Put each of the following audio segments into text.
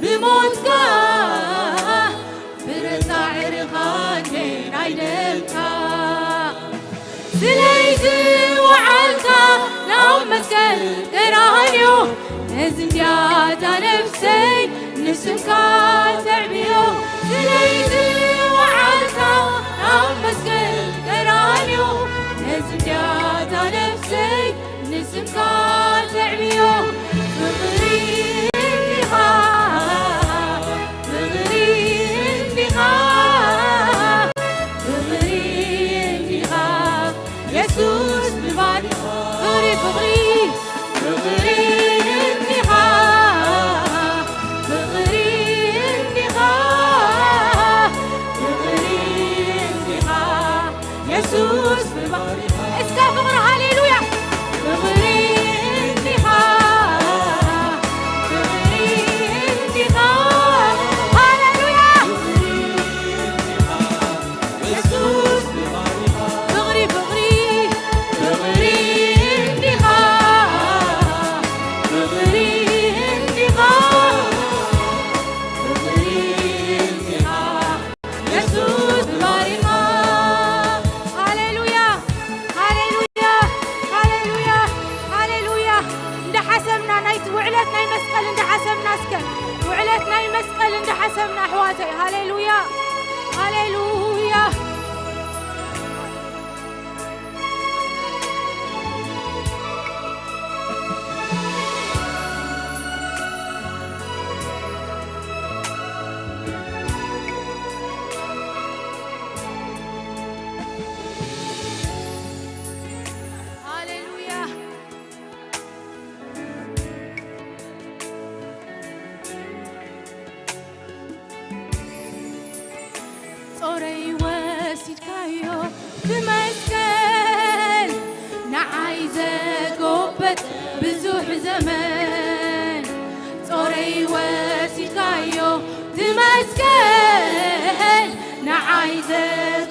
بموتك برزع رغانين عينك سليزي وعلك لو مسكن ترانيو لازم ياتا نفسي نسمك تعبيو سليزي وعلك لو مسكن ترانيو لازم ياتا نفسي نسمك تعبيو بغري يسوس بمالي بغري بغري بغري النهار بغري النهار بغري النهار يسوس بمالي اسكا بغري هاليلويا بغري النهار بغري النهار هاليلويا يسوس بمالي بغري بغري وعلتنا المسقل عند حسبنا حواتي هاليلويا هاليلويا صوري واسيد كايو تمسكن نعايزة قبت بزوح زمان صوري واسيد كايو تمسكن نعايزة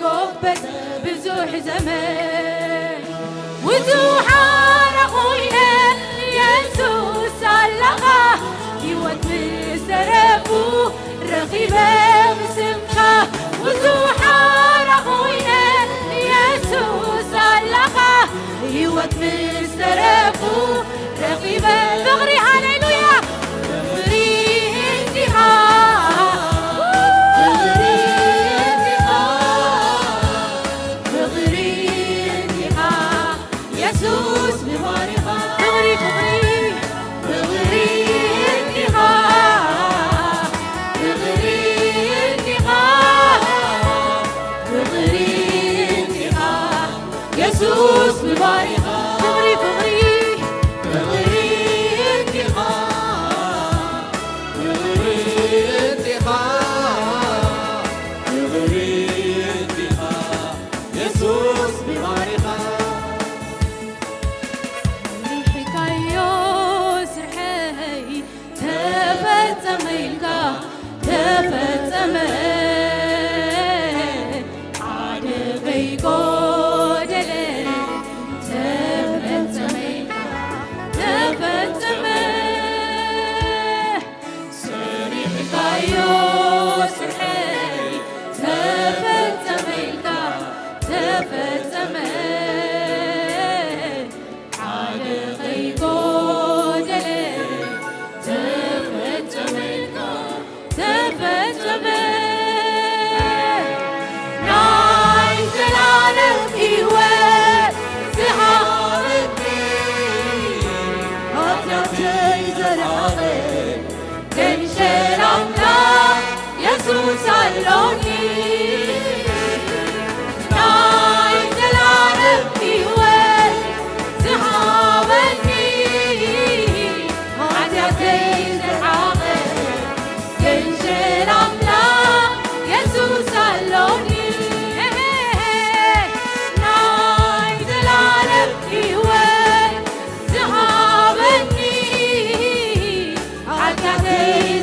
قبت بزوح زمان وزوحان أخويا يسوس اللغة يود مسترفو رغيبة مسمخة وزوحان أخويا يسوس اللغة يود مسترفو رغيبة بغري هاليلويا بغري انتهاء بغري انتهاء بغري انتهاء يسوس بمارها بغري بغري بغري انتهاء بغري انتهاء بغري انتهاء يسوس بمارها بغري بغري بغري انتهاء بغري انتهاء بغري انتهاء يسوس بمارها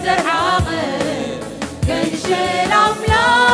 زرعاقل كل شي العملاق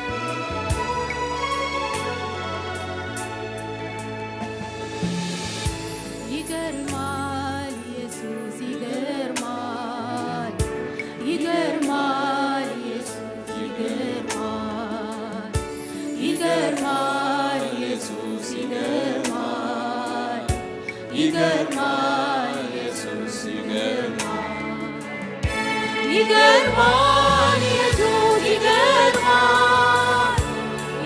ይገርማል ኢየሱስ ይገርማል ይገርማል ኢየሱስ ይገርማል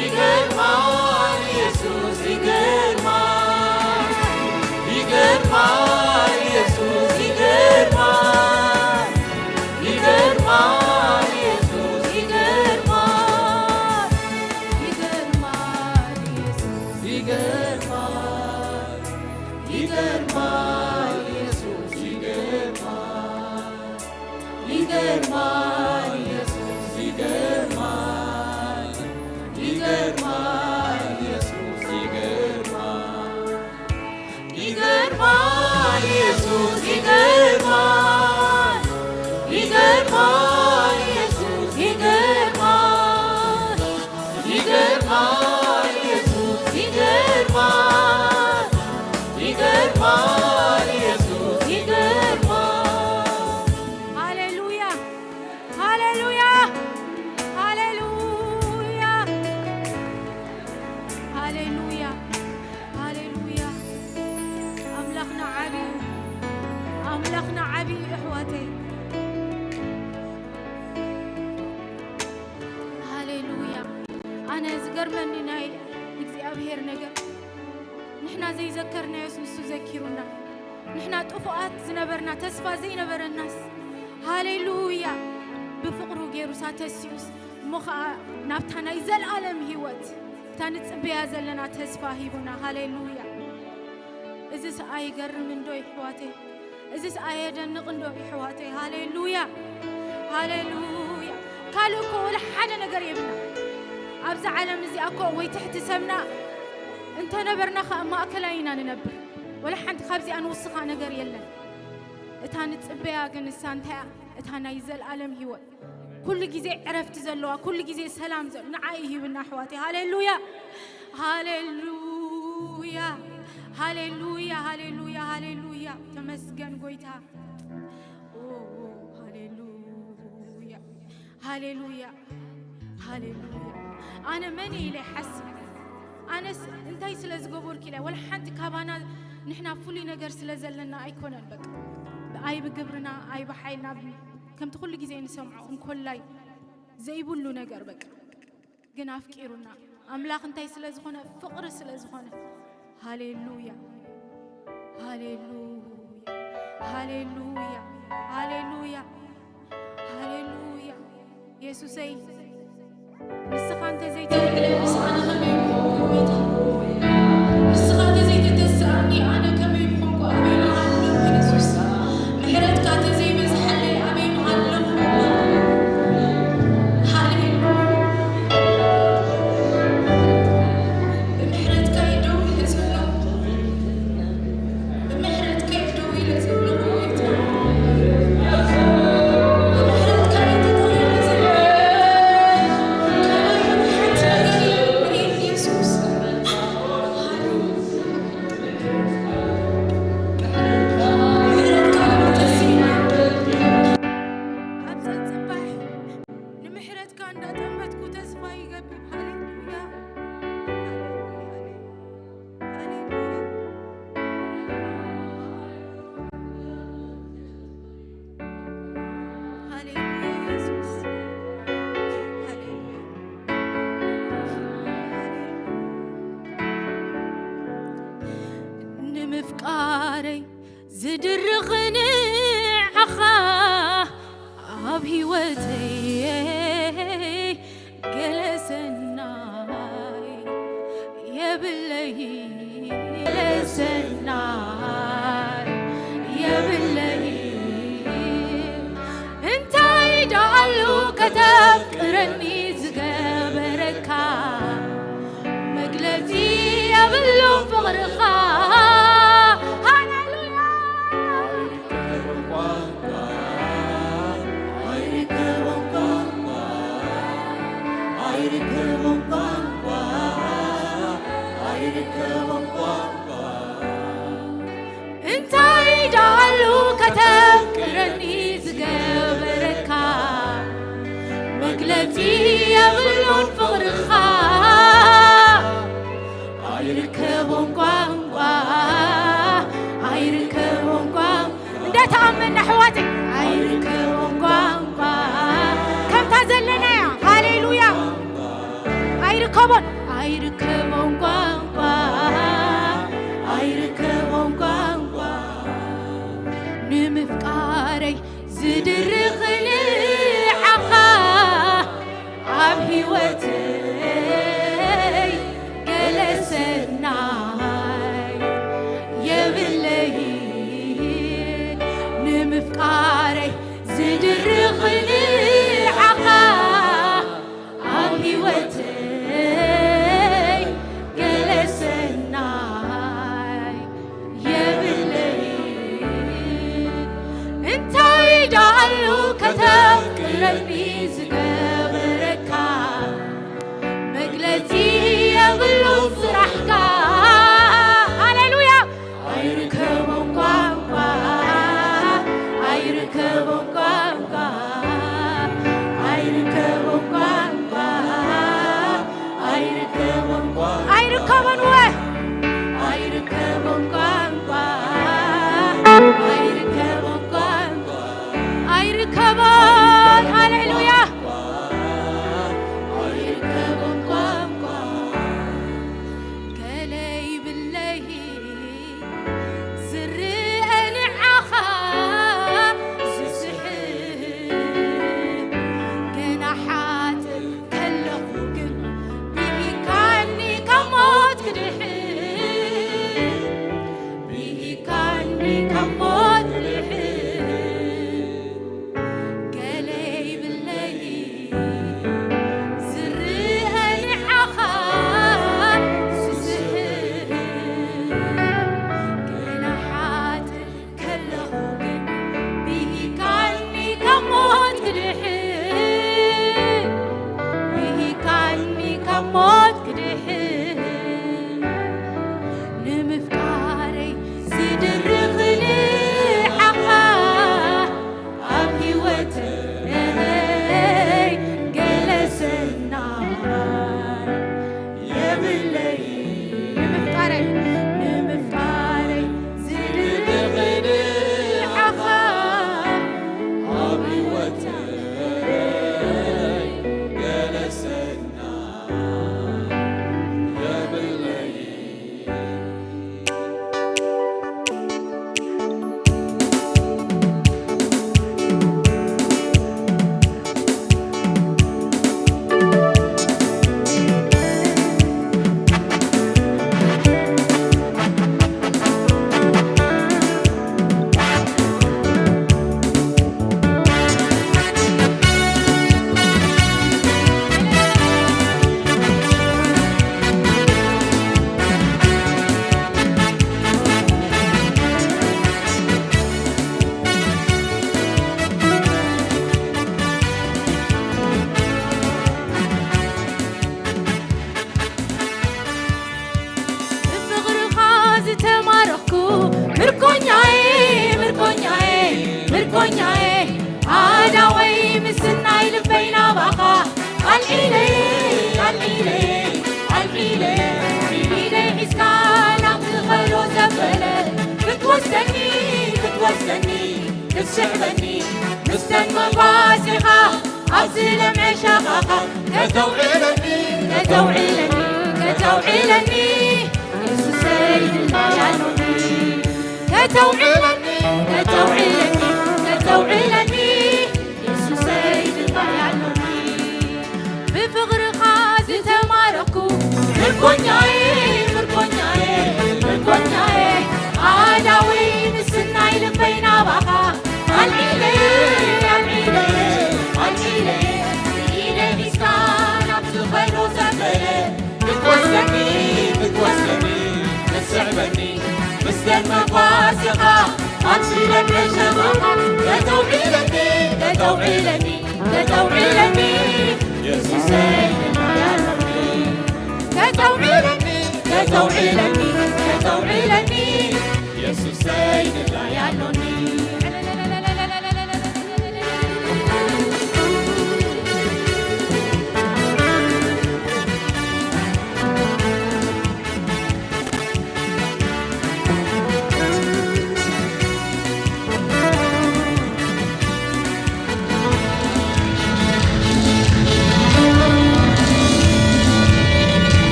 ይገርማል ኢየሱስ ይገርማል ይገርማል ኢየሱስ ይገርማል ይገርማል ኢየሱስ ይገርማል ይገርማል ኢየሱስ ይገርማል ይገርማል ኢየሱስ ይገርማል ይገርማል ኢየሱስ ይገርማል ይገርማል ኢየሱስ ይገርማል ይገርማል ኢየሱስ ይገርማል ይገርማል ኢየሱስ ይገርማል ይገርማል ኢየሱስ ይገርማል ይገርማል ኢየሱስ ይገርማል ሃሌሉያ ሃሌሉያ ሃሌሉያ ሃሌሉያ ሃሌሉያ أملاخنا عبي إخواتي هاليلويا أنا زقر مني ناي نكزي أبهر نجا نحنا زي ذكرنا يسوس ذكرنا نحنا طفؤات زنبرنا تسفى زي نبر الناس هاليلويا بفقره غيرو ساتسيوس مخا نفتنا يزل عالم هيوت تانت بيازل لنا تسفى هيبنا هاليلويا إذا سأي قر من دوي حواتي إذا سأي جنق دوي حواتي هاليلويا هاليلويا قالوا كل حاجة نقريبنا أبز عالم زي أكو ويتحت سمنا أنت نبرنا ما أكلينا ننبر ولا حد خبزي أنا وصخة نقر يلا تانت بياجن السانتا تانا يزل عالم هيوت كل جزء عرفت زلوا كل جزء سلام زل نعيه بالنحواتي هاليلويا هاليلويا هاليلويا هاليلويا هاليلويا تمسجن قويتها هاليلويا هاليلويا هاليلويا أنا مني لي حسب أنا أنتي سلز قبور كلا ولا حد كابانا نحنا فولي نجر سلزلنا أيكون البق أي بقبرنا أي بحيلنا كم تقول لي زين سمعوا كل لاي زي بقولوا نجر بق جناف كيرونا أملاك أنتي سلز خنا فقر سلز خنا هاليلويا هاليلويا هاليلويا هاليلويا هاليلويا يسوعي نسخان تزيد الجلوس أنا خميم نسخان تزيد تسعني أنا كميم حق أبي معلم يسوع محرت كاتزي مزحلي أبي معلم هاليلويا بمحرت كيدو يسوع بمحرت كيدو يسوع مفقاري زدرغني عخا أبي وتي جلسناي يا بالله جلسناي يا بالله انت يدعلو كتفكرني زقبركا مقلتي يا بالله فغرخا انت يدعلو كتفكرني زقبركا مقلتي يغلون فغرخا من نحواتي أيركبون قانقا كم تزلنا يا هاليلويا أيركبون قانقا أيركبون قانقا نمفقاري زدرخني عقا عبهي وتي جلسناي يبلي نمفقاري زدرخني عقا عبهي وتي جلسناي يبلي انت يدعلو كتب قلبي زقبركا مقلتي يغلو فرحكا هاليلويا أيركبون قانقا أيركبون قانقا أيركبون قانقا أيركبون أيركبون وين أيركبون قانقا أيركبون قانقا أيركبون هاليلويا أيركبون قانقا كلي بالله زرقن عخا زسحب جناحات كلفوكن به كاني كموت كدحب به كاني كموت كدحب كلي بالله زرقن عخا زسحب جناحات كلفوكن به كاني كموت كدحب به كاني كموت كدحب نمفقاري زدرخني عقا عبهي وتي جلسناي يبلي نمفقاري زدرخني عقا عبهي وتي مركونياي عداوي مسناي لبينا بقى الإلي إسكانا تخلو زبلة بتوزني تسحبني مستنى باسخة أبزل معشاقها كتوعيلني يسوع سيد المعانوني كتوعيلني يسوع سيد المعانوني بفغر خازي تماركو مركونياي عداوي مسناي لبينا بقى العيلة سيدة إسكان أبزو خيرو زبلة بتوزني تسعبني مستنى فاسقة أبزل معشاقها كتوعيلني يسوع سيد المعانوني كتوعيلني يسوع سيد المعانوني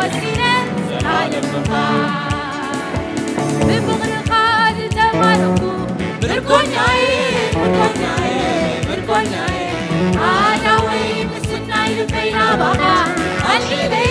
وسيلة زلالم نفاي بفقر خاز تماركو مركوناي أنا وين مسناي لبينا بابا عليلي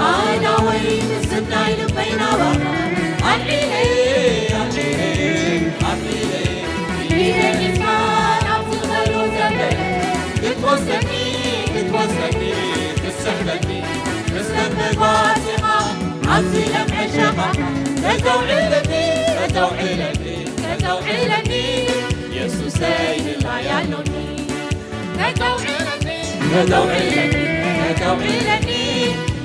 أنا وين السناي لبينا بابا عليلي إذا الإنسان أبتغلو زمن تتوسني تسهلني تستنبق واسقة عبزي لمع الشقة تتوعيلني يسوس سيد الله يعلوني تتوعيلني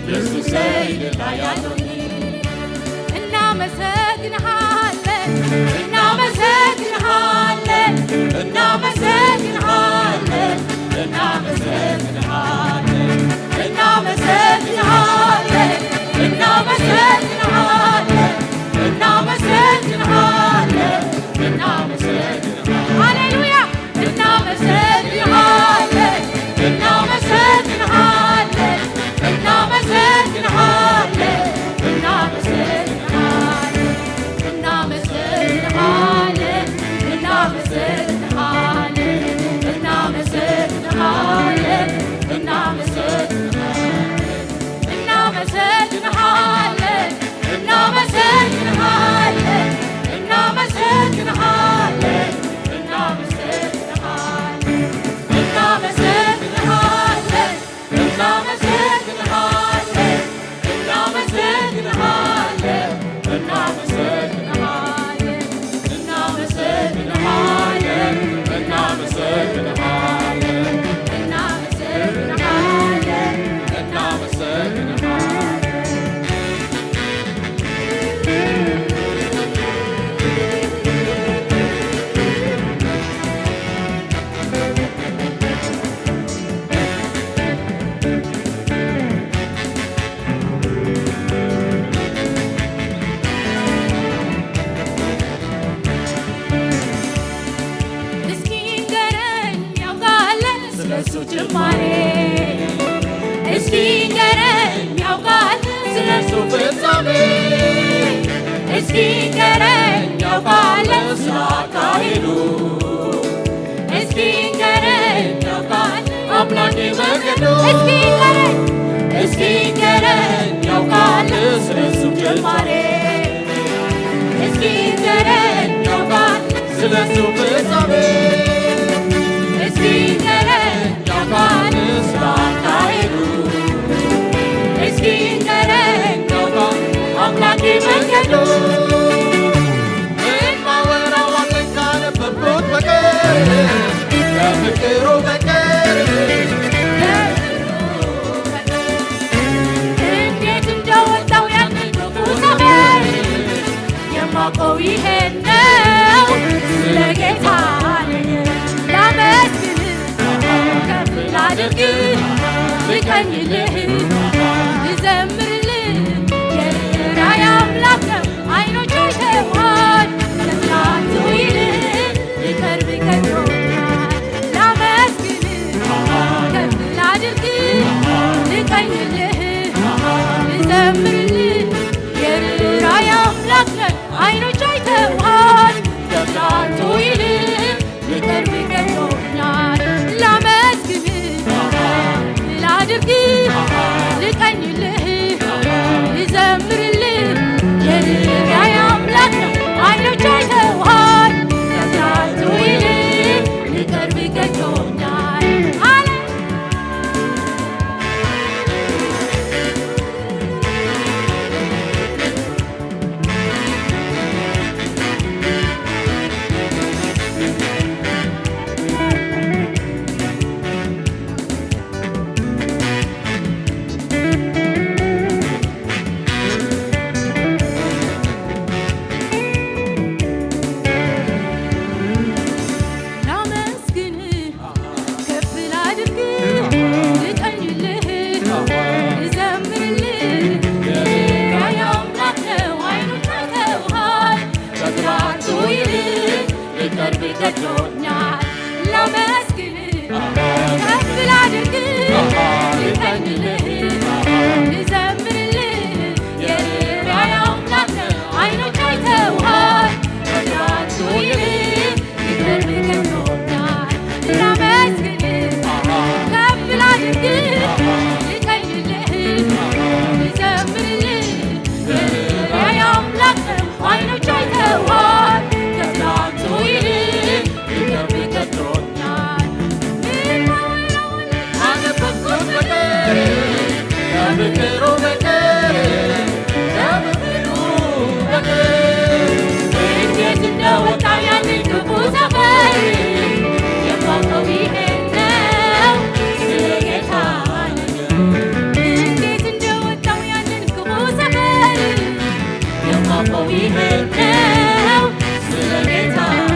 يسوس سيد الله يعلوني إنا مساكن حالك إنا مساكن حالك إنا مساكن حالك إنا مساكن حالك إنا مساكن حالك إنا مساكن حالك إنا مساكن حالك إنا مساكن هاليلويا إنا مساكن حالك إنا مساكن حالك إنا مساكن حالك إنا مساكن حالك إنا مساكن حالك إنا مساكن حالك إنا مساكن حالك إنا مساكن حالك إنا مساكن حالك إنا مساكن حالك إنا مساكن حالك إنا مساكن حالك إنا مساكن حالك إنا مساكن حالك إنا مساكن حالك إنا مساكن حالك إنا مساكن حالك إنا مساكن حالك إنا مساكن حالك I know قدرونيال لا مسكن كفل عدرك لكن نزمر له يا أملاكنا عينو جايتوهاي قدرات ويلي قدرك قدرونيال لا مسكن كفل عدرك لكن نزمر له يا أملاكنا عينو جايتوهاي قدرات ويلي قدرك قدرونيال أنا بكون بكر يا بكر وبكر يا بكر وبكر إنت تدور تعيان الكفوز غير يبقى قوي هنا سلقتها إنت تدور تعيان الكفوز غير يبقى قوي هنا سلقتها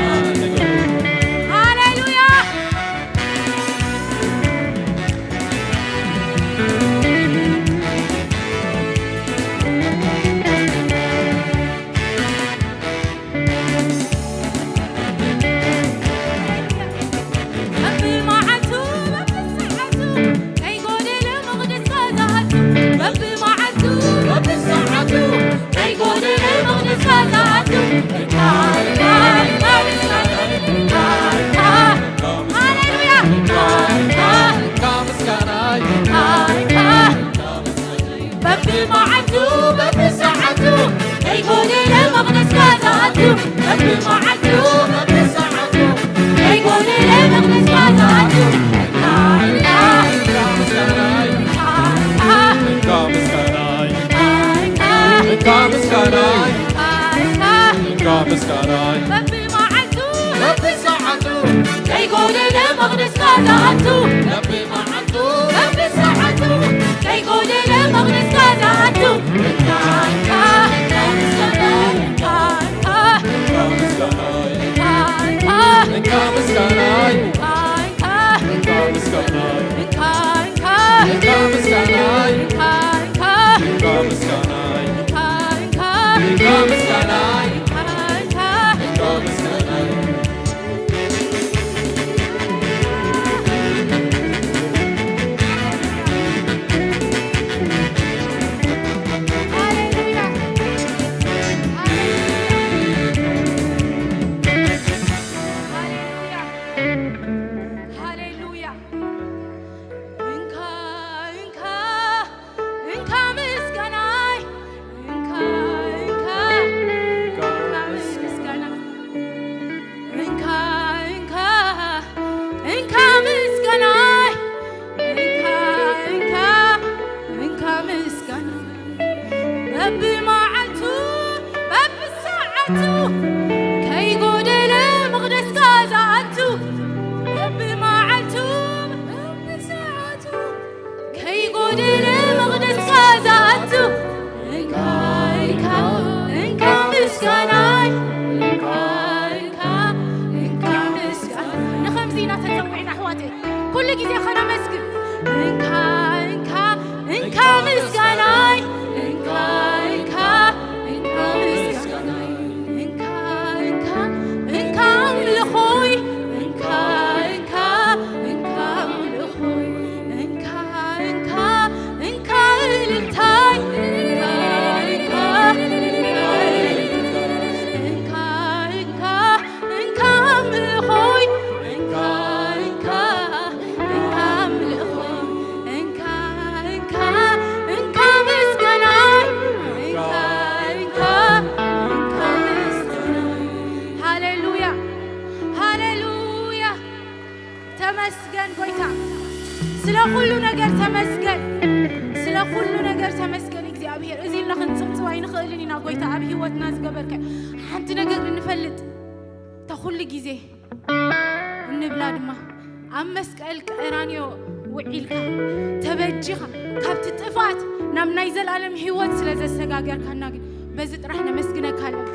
بزت رح نمسكنك هلا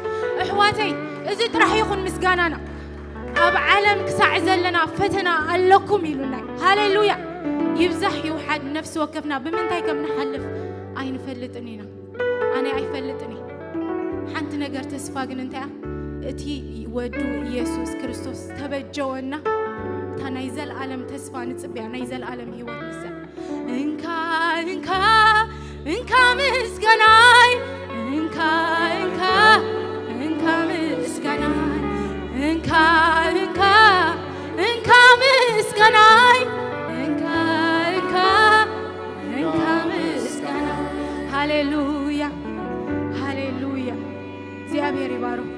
احواتي ازت رح يخون مسكاننا اب عالم كسع زلنا فتنا لكم يلونا هاليلويا يبزح يوحد نفس وكفنا بمنتاي كم نحلف اي نفلطنينا انا اي فلطني حنت نجر تسفاقن انت اتي ودو يسوس كريستوس تبجونا تنايزل عالم تسفى نصبيا نايزل عالم هيوت نسا انكا مسغناي انكا مسغناي انكا مسغناي انكا مسغناي هاليلويا هاليلويا እግዚአብሔር ይባርክ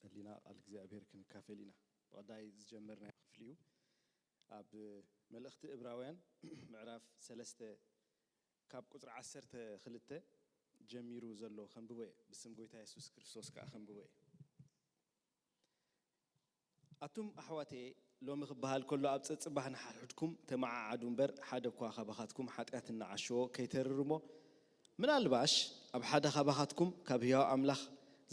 صلينا قال እግዚአብሔር ክንካፈልና ወዳይ ዝጀመርና ክፍልዩ ኣብ መልእኽቲ ዕብራውያን ምዕራፍ 3 ካብ ቁጥሪ 12 ጀሚሩ ዘሎ ከንብበ ብስም ጎይታ ኢየሱስ ክርስቶስ ካ ከንብበ ኣቱም ኣሕዋቴ ሎሚ ክበሃል ከሎ ኣብ ጽጽባህ ንሓድኩም ተማዓዓዱ እምበር ሓደ እኳ ካባኻትኩም ሓጢኣት እናዓሸዎ ከይተርርሞ ምናልባሽ ኣብ ሓደ ካባኻትኩም ካብ ሕያው ኣምላኽ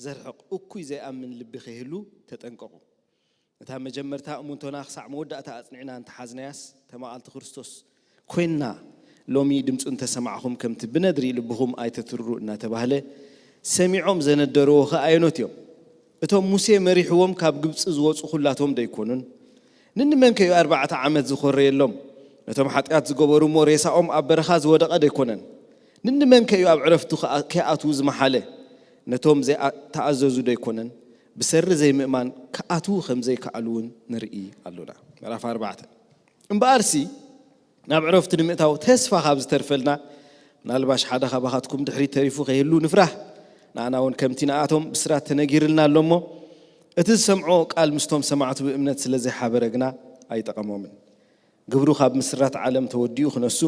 ዘርሕቕ እኩይ ዘይኣምን ልቢ ከይህሉ ተጠንቀቁ እታ መጀመርታ እሙንቶና ክሳዕ መወዳእታ ኣጽኒዕና እንተሓዝናያስ ተማዓልቲ ክርስቶስ ኮይንና ሎሚ ድምፁን ተሰማዕኹም ከምቲ ብነድሪ ልብኹም ኣይተትርሩ እናተባህለ ሰሚዖም ዘነደርዎ ከኣይኖት እዮም እቶም ሙሴ መሪሕዎም ካብ ግብጽ ዝወፁ ኩላቶም ደይኮኑን ንንመን ከዩ 4 ዓመት ዝኮረየሎም ነቶም ሓጢኣት ዝገበሩ ሞ ሬሳኦም ኣብ በረኻ ዝወደቐ ደይኮነን ንንመን ከዩ ኣብ ዕረፍቱ ከኣትዉ ዝመሓለ ነቶም ተኣዘዙ ደይኮነን ብሰሪ ዘይምእማን ከኣትዉ ከምዘይ ከኣልውን ንርኢ ኣሉና ምዕራፍ 4 እምበኣርሲ ናብ ዕረፍቱ ንምእታው ተስፋ ካብ ዝተርፈልና ምናልባሽ ሓደ ካባኻትኩም ድሕሪ ተሪፉ ከይህሉ ንፍራሕ ንኣና እውን ከምቲ ንኣቶም ብስራት ተነጊርልና ኣሎሞ እቲ ዝሰምዖ ቃል ምስቶም ሰማዕቱ ብእምነት ስለዘይሓበረግና ኣይጠቐሞምን ግብሩ ካብ ምስራት ዓለም ተወዲኡ ክነሱ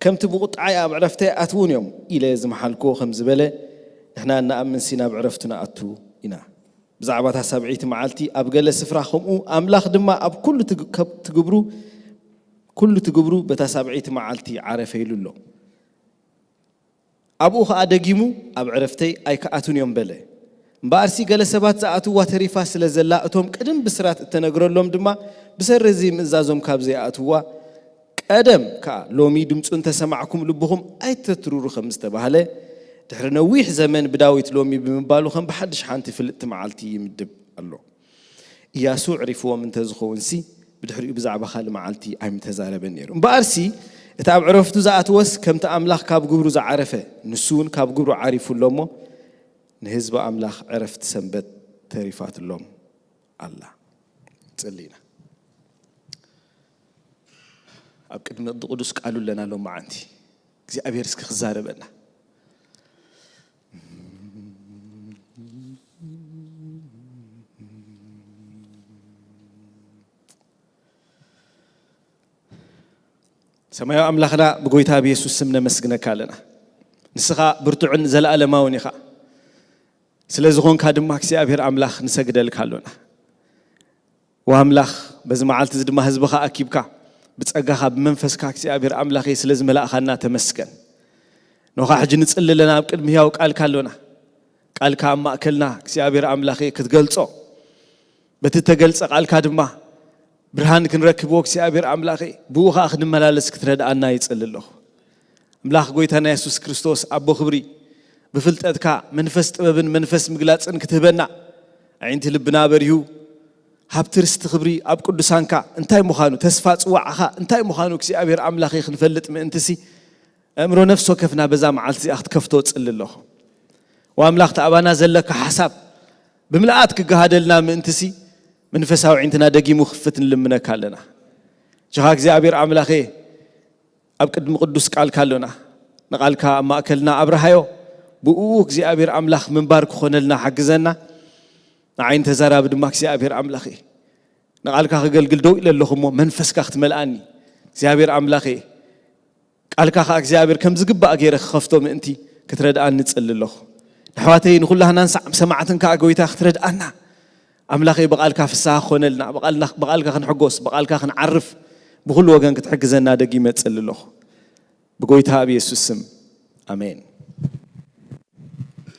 ከምቲ ብቁጣዓይ ኣብ ዕረፍተይ ኣትውን እዮም ኢለ ዝመሓልኮ ከም ዝበለ ንሕና እናኣምን ሲና ናብ ዕረፍቱ ንኣቱ ኢና ብዛዕባ እታ ሰብዒቲ መዓልቲ ኣብ ገለ ስፍራ ከምኡ ኣምላኽ ድማ ኣብ ኩሉ ትግብሩ በታ ሰብዒቲ መዓልቲ ዓረፈ ኢሉ ኣሎ ኣብኡ ከዓ ደጊሙ ኣብ ዕረፍተይ ኣይከኣቱን እዮም በለ እምበኣርሲ ገለ ሰባት ዝኣትዋ ተሪፋ ስለ ዘላ እቶም ቅድም ብስራት እተነግረሎም ድማ ብሰሪ እዚ ምእዛዞም ካብ ዘይኣትዋ ቀደም ከዓ ሎሚ ድምፁን ተሰማዕኩም ልብኹም ኣይተትርሩ ከም ዝተባህለ ድሕሪ ነዊሕ ዘመን ብዳዊት ሎሚ ብምባሉ ከም ብሓድሽ ሓንቲ ፍልጥቲ መዓልቲ ይምድብ ኣሎ ኢያሱ ዕሪፍዎም እንተዝኸውንሲ ብድሕሪኡ ብዛዕባ ካልእ መዓልቲ ኣይምተዛረበን ነይሩ እምበኣርሲ እቲ ኣብ ዕረፍቱ ዝኣትወስ ከምቲ ኣምላኽ ካብ ግብሩ ዝዓረፈ ንሱ እውን ካብ ግብሩ ዓሪፉሎ እሞ ንህዝቢ ኣምላኽ ዕረፍቲ ሰንበት ተሪፋትሎም ኣላ ጸሊና ኣብ ቅድሚ ቅዱስ ቃሉ ኣለና ሎም መዓንቲ እግዚኣብሔር እስኪ ክዛረበና ሰማያዊ ኣምላኽና ብጎይታ ብኢየሱስ ስም ነመስግነካ ኣለና ንስኻ ብርቱዕን ዘለኣለማውን ኢኻ ስለ ዝኾንካ ድማ እግዚኣብሔር ኣምላኽ ንሰግደልካ ኣሎና ወኣምላኽ በዚ መዓልቲ እዚ ድማ ህዝብኻ ኣኪብካ ብጸጋኻ ብመንፈስካ እግዚኣብሔር ኣምላኽ ስለ ዝመላእኻና ተመስገን ንኻ ሕጂ ንጽልለና ኣብ ቅድሚ ሕያው ቃልካ ኣሎና ቃልካ ኣብ ማእከልና እግዚኣብሔር ኣምላኽ ክትገልጾ በቲ ተገልጸ ቃልካ ድማ ብርሃን ክንረክቦ እግዚአብሔር አምላኬ ብውኻ ክንመላለስ ክትረዳአና ይጽልልህ አምላክ ጎይታና ኢየሱስ ክርስቶስ አቦ ክብሪ በፍልጠትካ መንፈስ ጥበብን መንፈስ ምግላጽን ክትህበና ዓይንቲ ልብና በሪሁ ሀብትርስት ክብሪ አብ ቅዱሳንካ እንታይ ምዃኑ ተስፋ ጽዋዕኻ እንታይ ምዃኑ እግዚአብሔር አምላኬ ክንፈልጥ ምእንትሲ እምሮ ነፍስ ወከፍና በዛ መዓልቲ አኽትከፍቶ ጽልልህ ወአምላክ ተአባና ዘለካ ሐሳብ ብምልአት ክገሃደልና ምእንትሲ መንፈሳዊ ዓይንትና ደጊሙ ክፍትን ልምነካ ኣለና ጀኻ እግዚአብሔር አምላኬ ኣብ ቅድሚ ቅዱስ ቃልካ ኣለና ንቃልካ ማእከልና አብርሃዮ ብኡ እግዚአብሔር አምላክ ምንባር ክኾነልና ሓግዘና ንዓይን ተዛራብ ድማ እግዚአብሔር አምላኬ ንቃልካ ክገልግል ደው ኢለለኹሞ መንፈስካ ክትመልአኒ እግዚአብሔር አምላኬ ቃልካ እግዚአብሔር ከም ዝግባእ ገይረ ክኸፍቶ ምእንቲ ክትረዳአኒ ጽልልለኹ ኣሕዋተይ ንኹላህናን ሰማዕትንካ ጎይታ ክትረዳአና አምላኬ በቃልካ ፍሳህ ኾነልና በቃልካ ክንሕጎስ በቃልካ ክንዓርፍ بكل وجن كتحجزنا دقي متسل الله بقولتها بيسوع اسم آمين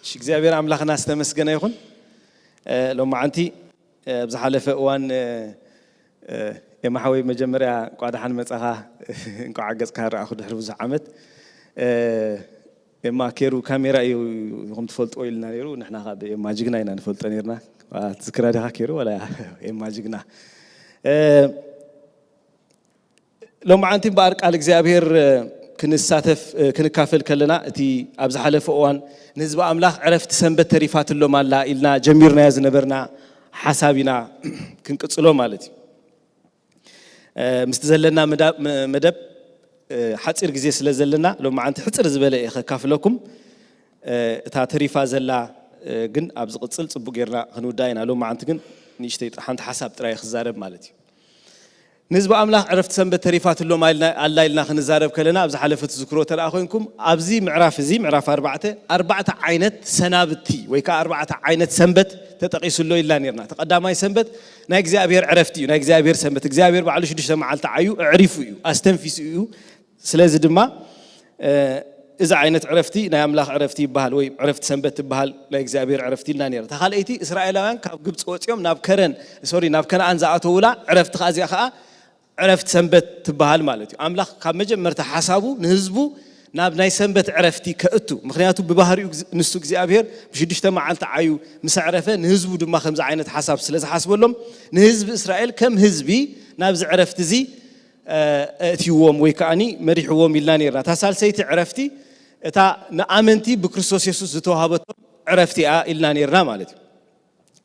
شيء زي عملاق ناس تمسكنا يخون لو ما عندي بزحلة وان يا محاوي مجمرة قاعدة حن متسها إنكو عجز كهرة أخذ حرف زعمت ما كيرو كاميرا يقوم تفلت أويل نيرو نحن غاب ما جينا ينا نفلت نيرنا تذكر هذا كيرو ولا ما جينا لو ما عندي بارك على እግዚአብሔር كنساتف كنكافل كلنا تي أبز حلف أوان نسبة أملاح عرفت سنبت تريفات اللو مالا إلنا جميرنا يزنبرنا حسابنا كنكسلو مالتي مستزلنا مدب حتصير جزيس لزلنا لو ما عندي حتصير زبالة كافلكم تا تريفا زلا ግን ኣብ ዝቕጽል ጽቡቕ ጌርና ክንውዳይና ሎ ማዓንቲ ግን ንእሽተይ ሓንቲ ሓሳብ ጥራይ ክዛረብ ማለት እዩ ንህዝቢ ኣምላኽ ዕረፍቲ ሰንበት ተሪፋትሎም ኣላ ኢልና ክንዛረብ ከለና ኣብ ዝሓለፈት ዝክሮ ተረኣ ኮይንኩም ኣብዚ ምዕራፍ እዚ ምዕራፍ 4 ዓይነት ሰናብቲ ወይ ከዓ 4 ዓይነት ሰንበት ተጠቂሱሎ ኢልና ነርና ተቀዳማይ ሰንበት ናይ እግዚአብሔር ዕረፍቲ እዩ ናይ እግዚአብሔር ሰንበት እግዚአብሔር ባዕሉ 6 መዓልቲ ዓዩ ዕሪፉ እዩ ኣስተንፊሱ እዩ ስለዚ ድማ إذا عينت عرفتي نعم لا عرفتي بحال وي عرفت سنبت بحال لا إخبار عرفتي لا نير تخيلتي إسرائيليان كجبت صوتيهم نابكرن سوري نابكرن عن زعته ولا عرفت خازي خا عرفت سنبت بحال مالتي أملاك كمجة مرتاح حسابه نهزبه ناب ناي سنبت عرفتي كأتو مخنياته ببهاري نسوق إخبار بشديش تما على تعيو مسعرفه نهزبه دم خمس عينت حساب سلسة حسب لهم نهزب إسرائيل كم هزبي نابز عرفت زي تيوم ويكاني مريحوم إلانيرنا تسال سيت عرفتي تا نأمنتي بكريستوس يسوع زتوهابت عرفتي إلانيرنا مالتي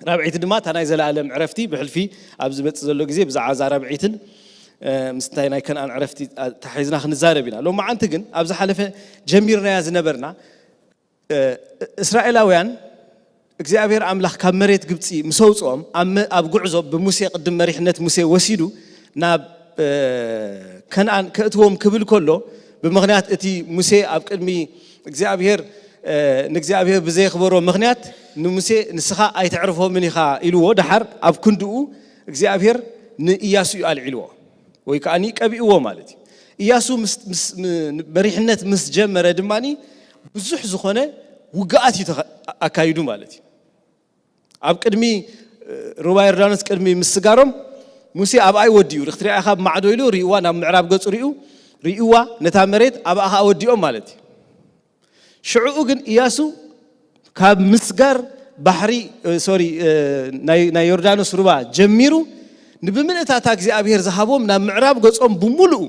رابعيت دما تنايزل العالم عرفتي بحلفي أبز بتزلوا جزء بزعز رابعيتن مستعين كان أنا عرفتي تحيزنا خنزاربينا لو ما عنتجن أبز حلفه جميرنا يا زنبرنا إسرائيلاويان እግዚአብሔር አምላክ ከመሬት ግብጽ ምሰውጾም አብጉዕዞ በሙሴ ቅድም መሪሕነት ሙሴ ወሲዱ ናብ ከነአን ከእትዎም ክብል ኮሎ በመኽንያት እቲ ሙሴ ኣብ ቅድሚ እግዚአብሔር ንእግዚአብሔር ብዘይ ክበሮ ምኽንያት ንሙሴ ንስኻ ኣይትዕርፎ ምን ኢኻ ኢልዎ ድሓር ኣብ ክንድኡ እግዚአብሔር ንኢያሱ ኣልዒልዎ ወይ ከኣኒ ቀቢእዎ ማለት እዩ ኢያሱ መሪሕነት ምስ ጀመረ ድማኒ ብዙሕ ዝኾነ ውግኣት ኣካይዱ ማለት እዩ ኣብ ቅድሚ ሩባ ዮርዳኖስ ቅድሚ ምስጋሮም ሙሴ ኣብ ኣይ ወዲኡ ርክትሪኣ ካብ ማዕዶ ኢሉ ሪእዋ ናብ ምዕራብ ገጹ ሪእዋ ነታ መሬት ኣብ ኣኻ ወዲኦም ማለት እዩ ሽዑኡ ግን ኢያሱ ካብ ምስጋር ባሕሪ ሶሪ ናይ ዮርዳኖስ ሩባ ጀሚሩ ንብምንእታታ እግዚአብሔር ዝሃቦም ናብ ምዕራብ ገጾም ብሙሉኡ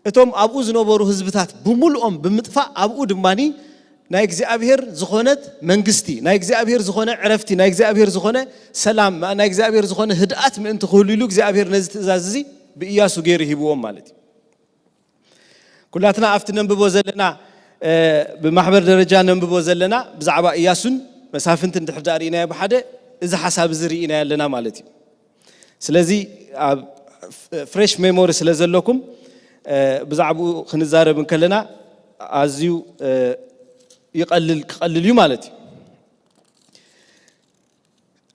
እቶም ኣብኡ ዝነበሩ ህዝብታት ብሙሉኦም ብምጥፋእ ኣብኡ ድማኒ ናይ እግዚአብሔር ዝኾነት መንግስቲ ናይ እግዚአብሔር ዝኾነ ዕረፍቲ ናይ እግዚአብሔር ዝኾነ ሰላም ናይ እግዚአብሔር ዝኾነ ህድኣት ምእንቲ ክህልሉ እግዚአብሔር ነዚ ትእዛዝ እዚ ብኢያሱ ገይሩ ሂብዎም ማለት እዩ ኩላትና ኣብቲ ነንብቦ ዘለና ብማሕበር ደረጃ ነንብቦ ዘለና ብዛዕባ ኢያሱን መሳፍንትን ድሕር ዳሪና ብሓደ እዚ ሓሳብ ዝርኢና ያለና ማለት እዩ ስለዚ ፍሬሽ ሜሞሪ ስለ ዘለኩም ብዛዕባኡ ክንዛረብ ከለና ኣዝዩ يقلل يمالتي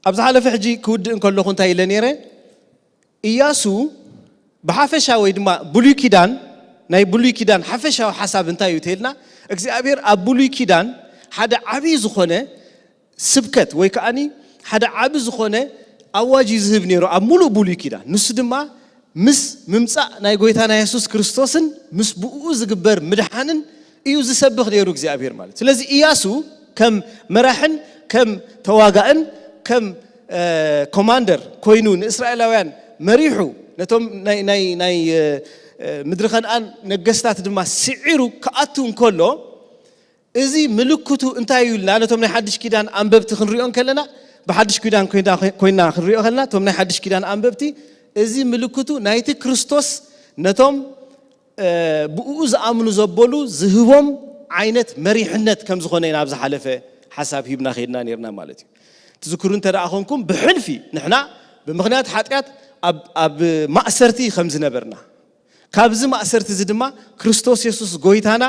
أبز حالة حجي كود إن كله خنتاي لنيره إياسو بحافشة ويدما بلوي كيدان ناي بلوي كيدان حافشة حساب انتاي يتهلنا أكزابير أبلوي كيدان حدا عبي زخنة سبكت ويكأني حدا عبي زخنة أواجي زهب نيرو أمولو بلوي كيدان نسدما مس ممسا ناي قويتانا يسوس كريستوسن مس بؤوز قبر مدحانن إيو زسبخ ديرو እግዚአብሔር ማለት ስለዚህ ኢያሱ ከም መራሕን ከም ተዋጋእን ከም ኮማንደር ኮይኑ ንእስራኤላውያን መሪሑ ነቶም ናይ ምድሪ ከነአን ነገስታት ድማ ስዒሩ ከኣቱ እንከሎ እዚ ምልክቱ እንታይ እዩ ኢልና ነቶም ናይ ሓድሽ ኪዳን አንበብቲ ክንሪኦም ከለና ብሓድሽ ኪዳን ኮይና ክንሪኦ ከለና ቶም ናይ ሓድሽ ኪዳን አንበብቲ እዚ ምልክቱ ናይቲ ክርስቶስ ነቶም ብኡ ዝኣምኑ ዘበሉ ዝህቦም ዓይነት መሪሕነት ከም ዝኾነ ኢና ኣብ ዝሓለፈ ሓሳብ ሂብና ኸይድና ነርና ማለት እዩ ትዝክሩ እንተደኣኹምኩም ብሕልፊ ንሕና ብምኽንያት ሓጢኣት ኣብ ማእሰርቲ ከም ዝነበርና ካብዚ ማእሰርቲ እዚ ድማ ክርስቶስ ኢየሱስ ጎይታና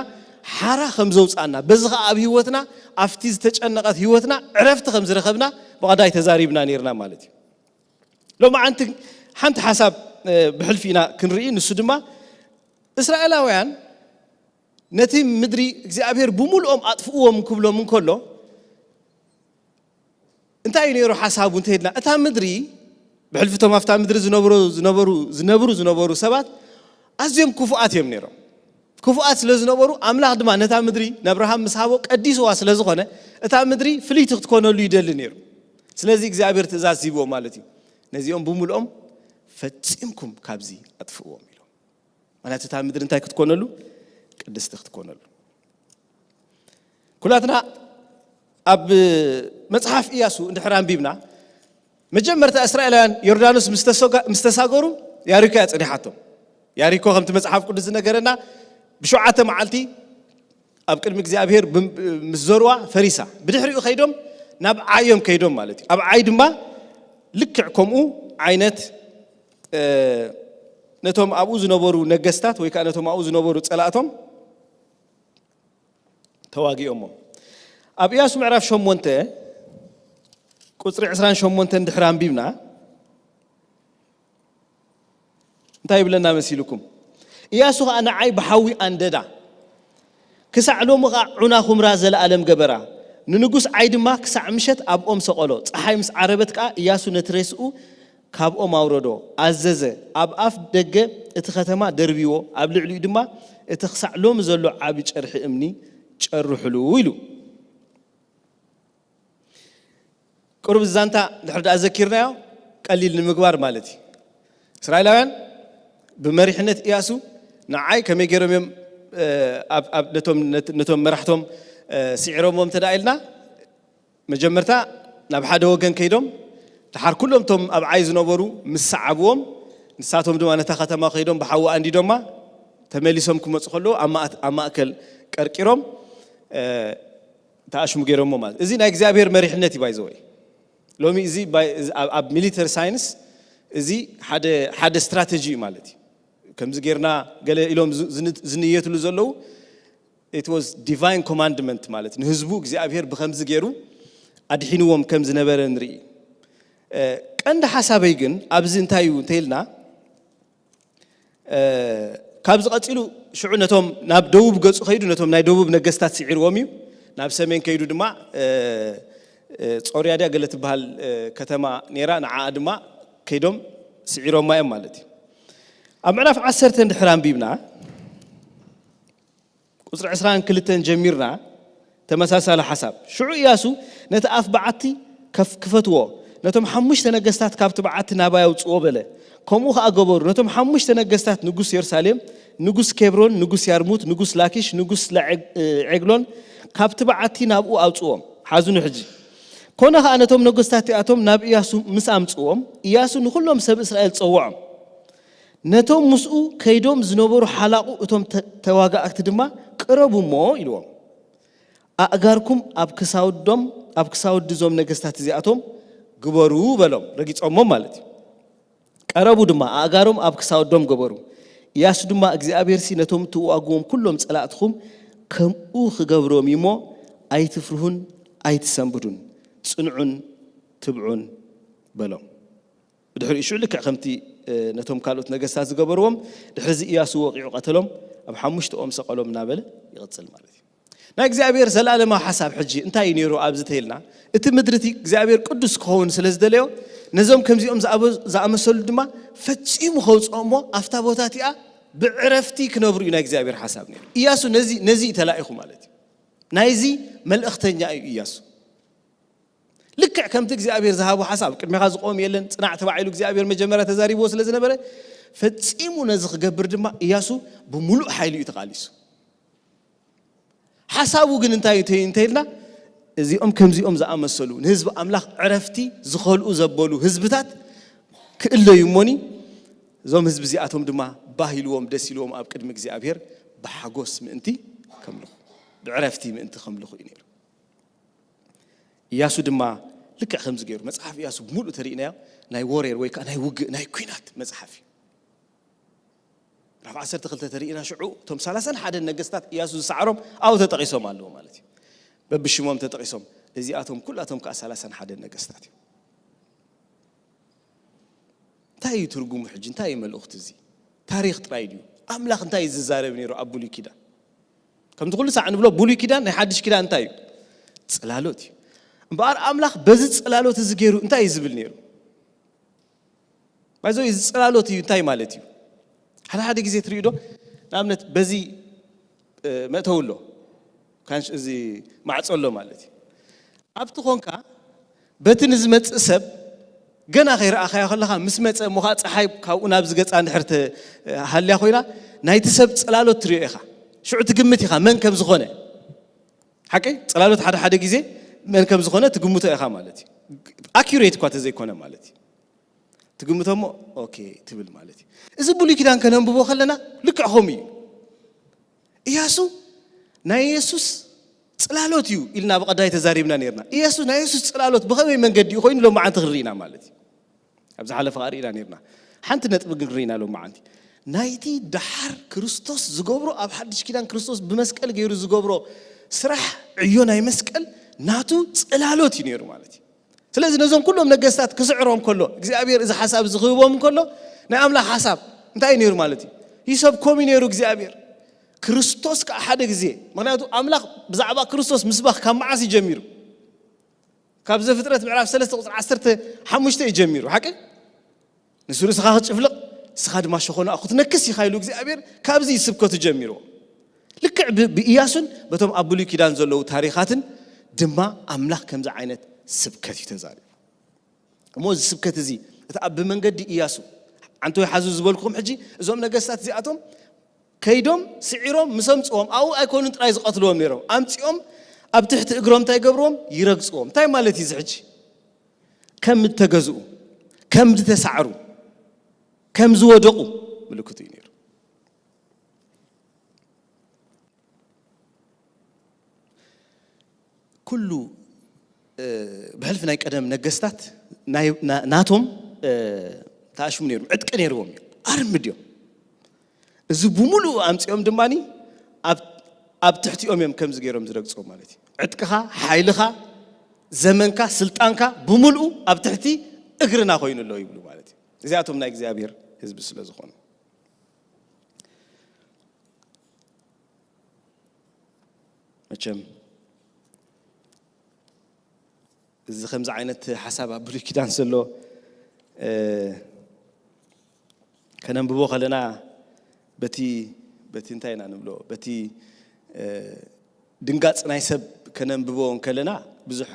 ሓራ ከም ዘውፃና በዚ ኸ ኣብ ህይወትና ኣብቲ ዝተጨነቐት ህይወትና ዕረፍቲ ከም ዝረኸብና ብቐዳይ ተዛሪብና ነርና ማለት እዩ ሎማ ሓንቲ ሓሳብ ብሕልፊ ኢና ክንርኢ ንሱ ድማ እስራኤላውያን ነቲ ምድሪ እግዚአብሔር ብሙሉኦም ኣጥፍኡዎም ክብሎም እንከሎ እንታይ ነይሩ ሓሳቡ እንተይድና እታ ምድሪ ብሕልፍቶም ኣፍታ ምድሪ ዝነበሩ ሰባት ኣዝዮም ክፉኣት እዮም ነይሮም ክፉኣት ስለ ዝነበሩ ኣምላኽ ድማ ነታ ምድሪ ንኣብርሃም ምስ ሃቦ ቀዲስዋ ስለ ዝኾነ እታ ምድሪ ፍልይቲ ክትኮነሉ ይደሊ ነይሩ ስለዚ እግዚአብሔር ትእዛዝ ሂብዎም ማለት እዩ ነዚኦም ብሙሉኦም ፈፂምኩም ካብዚ ኣጥፍኡዎም ማለት እታ ምድሪ እንታይ ክትኮነሉ ቅድስቲ ክትኮነሉ ኩላትና ኣብ መጽሓፍ ኢያሱ እንድሕር አንቢብና መጀመርታ እስራኤላውያን ዮርዳኖስ ምስተሳገሩ ያሪኮ ያጽኒሓቶም ያሪኮ ከምቲ መጽሓፍ ቅዱስ ነገረና ብሸውዓተ መዓልቲ ኣብ ቅድሚ እግዚአብሔር ምስ ዞርዋ ፈሪሳ ብድሕሪኡ ኸይዶም ناب عايم كيدوم مالتي أب عايد ما لكعكمو عينت نتوم أبوز نبورو نجستات ويكان نتوم أبوز نبورو تسألاتهم تواجي أمه أبي أسمع عرف شو مونته كسر عسران شو مونته ندحرام بيمنا طيب لنا مسيلكم ياسو أنا عيب حوي أنددا كسعلو مغا عنا خمرا زل ألم جبرا ننقص عيد ما كسع مشت أب أم سقالات أحيمس عربتك ياسو نترسو كاب أم أوردو عززة أب أف دقة اتختما دربيو أب لعلي دما اتخسع لوم زلوا عبيج أرح أمني تشرح له قرب الزانتا لحد أذكرنا قليل المقبار مالتي إسرائيليان بمريحنة ياسو نعاي كم يجرم يوم أب نتوم مرحتهم سعرهم ومتدايلنا مجمرتا نبحده وجن كيدهم تحر كلهم توم أب عايز نبرو مسعبهم نساتهم دوما نتختم خيدهم بحوا عندي دوما تمليسهم كم تقولوا أما أكل كركيرهم تأشم جيرهم مال إذن أجزابير مريحنتي بايزوي لو مي إزي أب ميليتر ساينس إزي حد استراتيجي مالتي كم زجيرنا قال إلهم زنية لزلوا it was divine commandment مالتي نهزبوك زابير بخمس زجيرو أدحينهم كم زنبر نري كأن حسابي جن أبزين تايو تيلنا كابز قتيلو شعونتهم ناب دوب جز خيدو نتهم ناي دوب نجستات سعر وميو ناب سمين كيدو دما صوريا ده قلت بهال كتما نيران عادما كيدوم سعرهم ما مالتي أمعنا في عسرة حرام بيبنا قصر عسران كلتن جميرنا تمساس على حساب شو ياسو نتأف بعتي كفتوه نتم حمش تنجستات كابت بعت نبايا وتصوبله كموه أجبر نتم حمش تنجستات نجوس يرسالم نجوس كبرون نجوس يرموت نجوس لاكيش نجوس لعقلون كابت بعتي نابو أو تصوم حازون حجي كونها أنا توم نجستات أتوم ناب ياسو مسام تصوم ياسو نخلهم سب إسرائيل تصوم نتوم مسؤول كيدوم زنبور حلاقو أتوم تواجع أكتدما قربوا ما يلوم أجاركم أبكساود دزوم نجستات زي أتوم جبروا بلهم رجيت أمم مالتي قربوا دما أجارهم أبكساود دم جبروا ياسو دما أجزاء أبيرسي نتوم تواجعهم كلهم سألاتهم كم أوخ جبروا ميمو أي تفرحون أي تسامبرون صنعون تبعون بلهم بدحر إيش لك عمتي نتوم كالوت نجستات جبروهم دحرز ياسو وقعوا قتلهم أب حمشت أم سقالهم نابل يغتسل مالتي ناجزابير زلالة ما حساب حجي انتهي نيرو أبزتهلنا اتمدرتي جزابير قدس كون سلز دليو نزوم كم زي زعمسول دما فتشي مخوص أمه أفتابوتاتي بعرفتي كنبرو ناجزابير حساب نير إياسو نزي تلاقيه مالتي نايزي مل اختنيا إياسو لك كم تجزابير ذهبوا حساب كم يخاز قوم يلن صنع تبعيلو جزابير مجمرة تزاري بوس لزنا بره فتشي منزق جبر دما إياسو بملؤ حيلي يتقاليسو حسابو جن انتهينا زي كم زي زعمسلون هزب أملاخ عرفتي زخلوا زبلوا هزبتات كله يموني زوم هزب زياتهم دما باهلوهم دسيلوهم أبكر مجزي أبير بحجوس من أنتي كملوا عرفتي من أنت خملوا خينير ياسو دما لك خمس غير مصحف ياسو بملء ترينا ناي وورير ويك ناي وق ناي كوينات مصحفي رفع عسر تخلت ترينا شعو توم سالسن حدا النجستات ياسو سعرهم أو تتقيسهم على مالتي ببشمهم تتقيسهم زياتهم كلاتهم كأسالسن حدا النجستات تاي ترجم حج تاي ملأخت زي تاريخ ترايديو أملاخ تاي ززارة بنيرو أبولي كده كم تقول ساعة نقول بولي كده نحدش كده أنتاي سلالوتي بار أملاخ بزت سلالوت زجيرو أنتاي زبلنيرو بعزو سلالوتي أنتاي مالتي هذا جزء تريده نعمت بزي ما تقوله كانش زي ما عتصله مالتي أبتخونك بتنزمت سب جنا غير أخي خلها مسمت مخاط حيب كأونا بزجت عند حرت هل يا خوينا نهاية سب سلالو تريخا شو تقمتي خا من كم زخونة حكي سلالو حدا جزء من كم زخونة تقمته يا خا مالتي accurate قات زي كونه مالتي تقمتهم أوكي تبل مالتي إذا بقولي كده أن كلام بابو خلنا لك عهمي ياسو نا يسوس ጽላሎት እዩ ኢልና በቀዳይ ተዛሪብና ነርና ኢየሱስ ናይ ኢየሱስ ጽላሎት በኸመይ መንገዲ ኮይኑ ሎ ማዓንቲ ክሪና ማለት እዩ ኣብዛ ሓለፈ ቀሪና ነርና ሓንቲ ነጥብ ግሪና ሎ ማዓንቲ ናይቲ ዳሓር ክርስቶስ ዝገብሮ ኣብ ሓድሽ ኪዳን ክርስቶስ ብመስቀል ገይሩ ዝገብሮ ስራሕ ዕዮ ናይ መስቀል ናቱ ጽላሎት እዩ ነይሩ ማለት እዩ ስለዚ ነዞም ኩሎም ነገስታት ክስዕሮም ከሎ እግዚአብሔር እዚ ሓሳብ ዝኽቦም ከሎ ናይ ኣምላኽ ሓሳብ እንታይ ነይሩ ማለት እዩ ይሰብኮም ነይሩ እግዚአብሔር ክርስቶስ ከሓደ ግዜ ምክንያቱ ኣምላኽ ብዛዕባ ክርስቶስ ምስባኽ ካብ መዓስ ይጀሚሩ ካብ ዘፍጥረት ምዕራፍ 3 ቁጥር 15 ይጀሚሩ ሓቂ ንሱር ስኻ ክጭፍልቕ ስኻ ድማ ሸኾና ክትነክስ ይኻይሉ እግዚአብሔር ካብዚ ይስብከቱ ጀሚሩ ልክዕ ብኢያሱን በቶም ኣብ ብሉይ ኪዳን ዘለዉ ታሪኻትን ድማ ኣምላኽ ከምዚ ዓይነት ስብከት ይተዛሪቡ እሞ እዚ ስብከት እዚ እቲ ኣብ መንገዲ ኢያሱ አንተ ይሓዙ ዝበልኩም ሕጂ እዞም ነገስታት እዚኣቶም ከይዶም ስዒሮም ምሰምጽኦም ኣው ኣይኮኑን ጥራይ ዝቀትልዎም ነይሮም ኣምጺኦም ኣብ ትሕቲ እግሮም እንታይ ገብሮም ይረግጽዎም እንታይ ማለት እዩ ሕጂ ከም ተገዝኡ ከም ተሳዕሩ ከም ዝወደቁ ምልክቱ እዩ ነይሩ ኩሉ بحلف ناي قدم نغستات ناتوم تاشم نيرو عتق نيروم ارمديو እዚ بملو امصيوم دماني اب تحتيوم يم كم زغيروم زرغصو مالتي عتقها حيلها زمنكا سلطانكا بملو اب تحتي اغرنا خوينلو يبلو مالتي ازياتهم ناي እግዚአብሔር ህዝብ ስለዝኾኑ መቼም እዚ ከምዚ ዓይነት ሓሳብ ኣብ ብሉይ ኪዳን ዘሎ ከነንብቦ ከለና በቲ እንታይ ኢና ንብሎ በቲ ድንጋጽ ናይ ሰብ ከነንብቦ ከለና ብዙሕ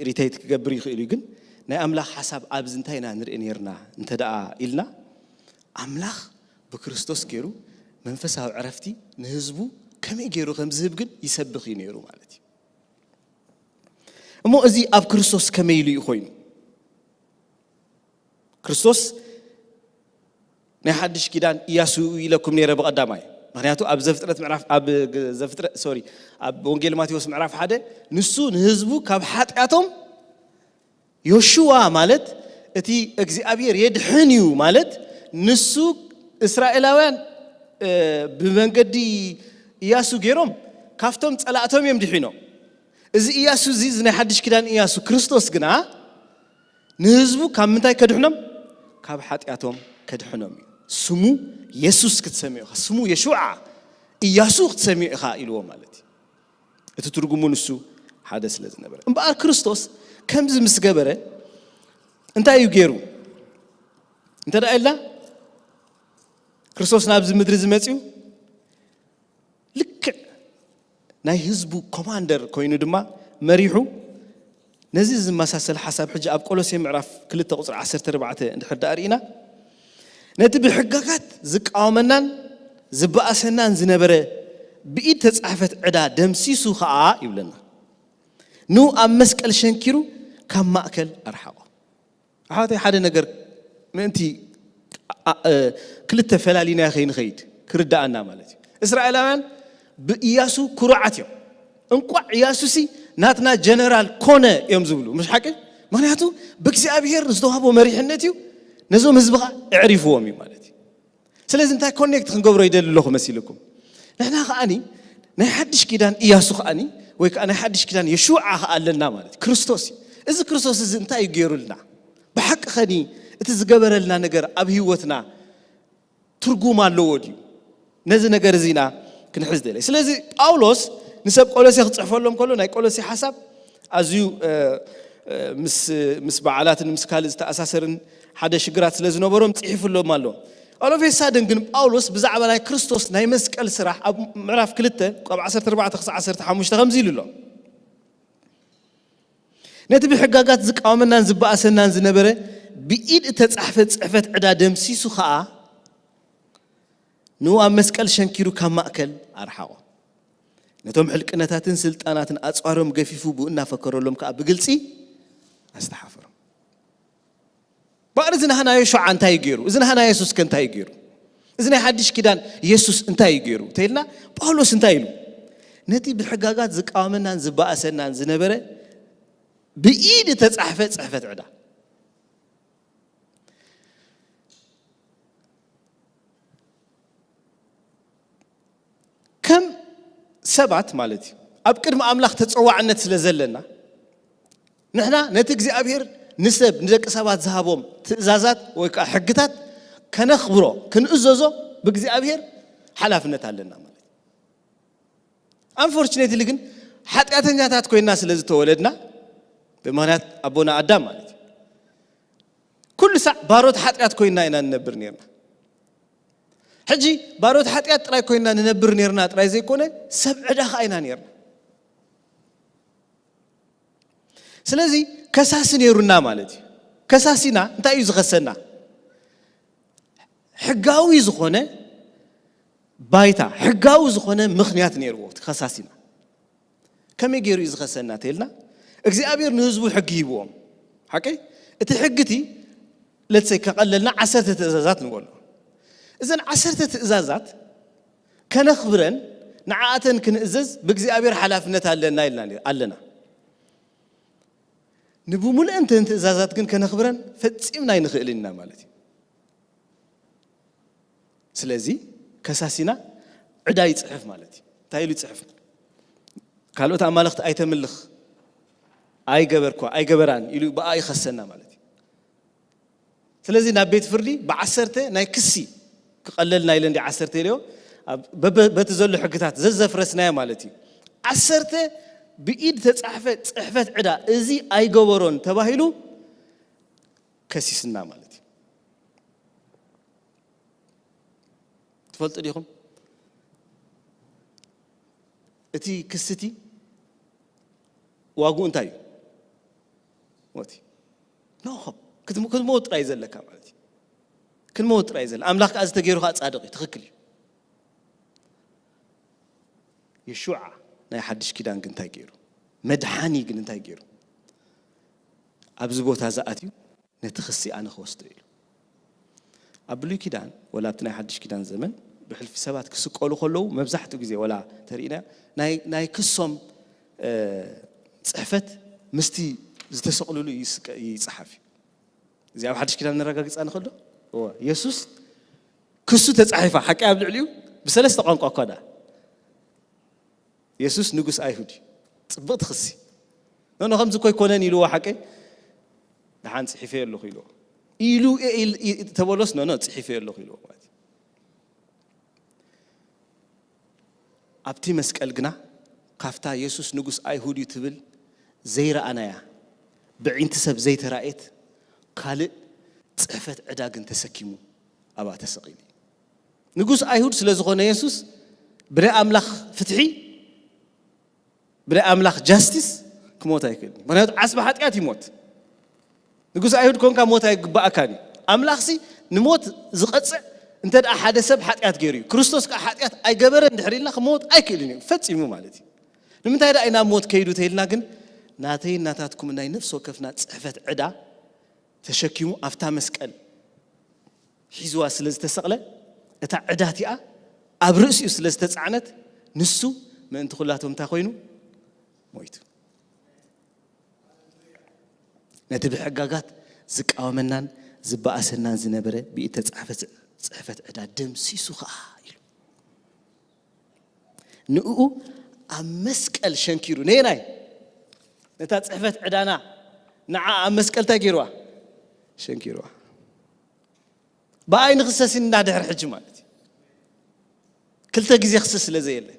ሪቴት ክገብር ይኽእል ግን ናይ ኣምላኽ ሓሳብ ኣብዚ እንታይ ኢና ንርኢ ነርና እንተደኣ ኢልና ኣምላኽ ብክርስቶስ ገይሩ መንፈሳዊ ዕረፍቲ ንህዝቡ ከመይ ገይሩ ከም ዝህብ ግን ይሰብኽ እዩ ነይሩ ማለት እዩ እሞ እዚ ኣብ ክርስቶስ ከመይ ኢሉ ኮይኑ ክርስቶስ ናይ ሓድሽ ኪዳን ኢያሱ ኢለኩም ነይረ በቀዳማይ ምክንያቱ ኣብ ዘፍጥረት ምዕራፍ ኣብ ዘፍጥረት ኣብ ወንጌል ማቴዎስ ምዕራፍ 1 ንሱ ንህዝቡ ካብ ኃጢአቶም ዮሹዋ ማለት እቲ እግዚአብሔር የድሕን እዩ ማለት ንሱ እስራኤላውያን ብመንገዲ ኢያሱ ገይሮም ካፍቶም ጸላእቶም እዮም ድሒኖም እዚ ኢያሱ እዚ ናይ ሓድሽ ኪዳን ኢያሱ ክርስቶስ ግና ንህዝቡ ካብ ምንታይ ከድሕኖም ካብ ኃጢአቶም ከድሕኖም እዩ ስሙ ኢየሱስ ክትሰሚዑ ስሙ የሹዓ ኢያሱ ክትሰሚዑ ኢኻ ኢልዎ ማለት እቲ ትርጉሙ ንሱ ሓደ ስለ ዝነበረ እምበኣር ክርስቶስ ከምዚ ምስ ገበረ እንታይ እዩ ገይሩ እንተዳ ኢልና ክርስቶስ ናብዚ ምድሪ ዝመጽኡ ልክዕ ናይ ህዝቡ ኮማንደር ኮይኑ ድማ መሪሑ ነዚ ዝመሳሰል ሓሳብ ሕጂ ኣብ ቆሎሴ ምዕራፍ 2 ቁጥር 14 እንድሕር ዳርኢና ነቲ ብሕጋጋት ዝቃወመናን ዝበኣሰናን ዝነበረ ብኢድ ተጻሕፈት ዕዳ ደምሲሱ ኸዓ ይብለና ኑ ኣብ መስቀል ሸንኪሩ ካብ ማእከል ኣርሓቆ ኣሓተይ ሓደ ነገር ምእንቲ ክልተ ፈላሊና ኸይድ ክርዳኣና ማለት እዩ እስራኤላውያን ብኢያሱ ኩሩዓት እዮም እንቋዕ ኢያሱሲ ናትና ጀነራል ኮነ እዮም ዝብሉ ምሽ ሓቂ ምክንያቱ ብእግዚአብሔር ዝተዋህቦ መሪሕነት እዩ ነዞም ህዝብኻ እዕሪፍዎም እዩ ማለት እዩ ስለዚ እንታይ ኮኔክት ክንገብሮ ይደልለኹ መሲልኩም ንሕና ኸኣኒ ናይ ሓድሽ ኪዳን ኢያሱ ኸኣኒ ወይ ከዓ ናይ ሓድሽ ኪዳን የሹዓ ኸ ኣለና ማለት እዩ ክርስቶስ እዚ ክርስቶስ እዚ እንታይ እዩ ገይሩልና ብሓቂ ኸኒ እቲ ዝገበረልና ነገር ኣብ ህይወትና ትርጉም ኣለዎ ድዩ ነዚ ነገር እዚና ክንሕዝ ደለ ስለዚ ጳውሎስ ንሰብ ቆሎሴ ክጽሕፈሎም ከሎ ናይ ቆሎሴ ሓሳብ ኣዝዩ ምስ በዓላትን ምስ ካልእ ዝተኣሳሰርን ሓደ ሽግራት ስለ ዝነበሮም ጽሒፍሎም ኣሎ ኦሎፌሳድን ግን ጳውሎስ ብዛዕባ ናይ ክርስቶስ ናይ መስቀል ስራሕ ኣብ ምዕራፍ 2 ካብ 14-15 ከምዚ ኢሉ ኣሎ ነቲ ብሕጋጋት ዝቃወመናን ዝበኣሰናን ዝነበረ ብኢድ ተጻሕፈ ጽሕፈት ዕዳ ደምሲሱ ኸዓ ንኡ ኣብ መስቀል ሸንኪሩ ካብ ማእከል ኣርሓቆ ነቶም ሕልቅነታትን ስልጣናትን ኣጽዋሮም ገፊፉ ብኡ እናፈከረሎም ከዓ ብግልጺ ኣስተሓፈሮም ባዕር ዝናህና የሹዓ እንታይ ገይሩ ዝናህና ኢየሱስ ከንታይ ገይሩ እዚ ናይ ሓድሽ ኪዳን ኢየሱስ እንታይ ገይሩ ተይልና ጳውሎስ እንታይ ኢሉ نتي بحقاقات زقامنا زبأسنا زنبرة بإيد تصحفت عدا كم سبعة مالتي أبكر ما أملاخ تتصوع عنا تسلزلنا نحنا نتجزي أبير نسب نجك سبعة ذهبهم تزازات وحقتات كنخبره كنأززه بجزي أبير حلافنا تعلنا مالتي unfortunately لكن حتى أتنجاتات كوي الناس اللي تولدنا بمعنى أبونا آدم مالتي كل ساعة بارود حتى كوي إنا ننبر نيرنا حجي بارود حتى تراي كوي إنا ننبر نيرنا تراي زي كونه سبع دخا إنا نيرنا سلازي كساس نيرنا مالتي كساسنا انت أيوز غسنا حقاوي زخونه بايتا حقاوي زخونه مخنيات نيروت خساسنا كم يجيرو يزغسنا تيلنا اجزي ابير نهزبو حق يبوهم حكي اتحقتي لتسي كقللنا 10 تأزازات نقول اذا 10 تأزازات كنخبرن نعاتن كنأزز بجزي ابير حلافنت علنا نبو مول انت تأزازات كنخبرن فتصيمنا ينخلنا مالتي سلازي كساسينا عدا يصحف مالتي تايلو يصحف قالوا تعملت اي تملخ اي جبركو اي جبران يلو باي خسنا مالتي سلازي نا بيت فردي بعسرته ناي كسي قللنا يلندي عسرته ليو بتزلو حقتات ززفرسنا مالتي عسرته بايد تصحفت عدا ازي اي جبرون تباهيلو كسيسنا مالتي تفضل ليكم اتي كستي واغو انتاي موتي نوخب كتموت راي زلك مالتي كنموت راي زل املاك از تغيرو صادقي تخكل يشوع ناي حدش كيدان كنتاي غيرو مدحاني كنتاي غيرو ابز بوتا زاتيو نتخسي انا خوستو يلو ابلو كيدان ولا تناي حدش كيدان زمن بحلف سبات كسقولو خلو مبزحتو غزي ولا ترينا ناي كسوم صحفت مستي زتسقلولو يصحفي زي اب حدش كيدان نرغاغص انا خلو هو يسوس كسو تصحيفه حقا بلعليو بسلسته قنقا كدا يسوس نغس ايهودي صبط خسي نو خمس كوي كونن يلو حقي دحان صحيفه يلو خيلو يلو تبولس نو صحيفه يلو خيلو ابتي مسقل غنا كافتا يسوس نغس ايهودي تبل زيرا انايا بعينت سب زيت رايت قال صحفت عداغن تسكيمو ابا تسقيلي نغس ايهود سلازخونه يسوس بري املاخ فتحي بري املاخ جاستيس كموت ايكل مرات عصب حطيات يموت نغس ايهود كونكا موت ايغباكاني املاخسي نموت زقص انت دا حدا سب حطيات غيري كريستوس كا حطيات اي غبره اندحرينا خموت ايكلني فصيمو مالتي لمنتاي دا اينا موت كيدو تيلنا كن ناتي ناتاتكم ناي نفس وكفنا صحفت عدا تشكيمو افتا مسقل حيزوا سلاز تسقله اتا عداتيا ابرسيو سلاز تصعنت نسو من انت خلاتهم تا خوينو مويت نتي بحقاقات زقاومنان زباسنان زنبره بيت صحفت عدا دم سيسو خا يلو نؤو امسقل شنكيرو نيناي نتا صحفت عدانا نعا امسقل تاغيروا شنكيروا باي نخسس نادحر حج مالتي كلتا غزي خسس لزيله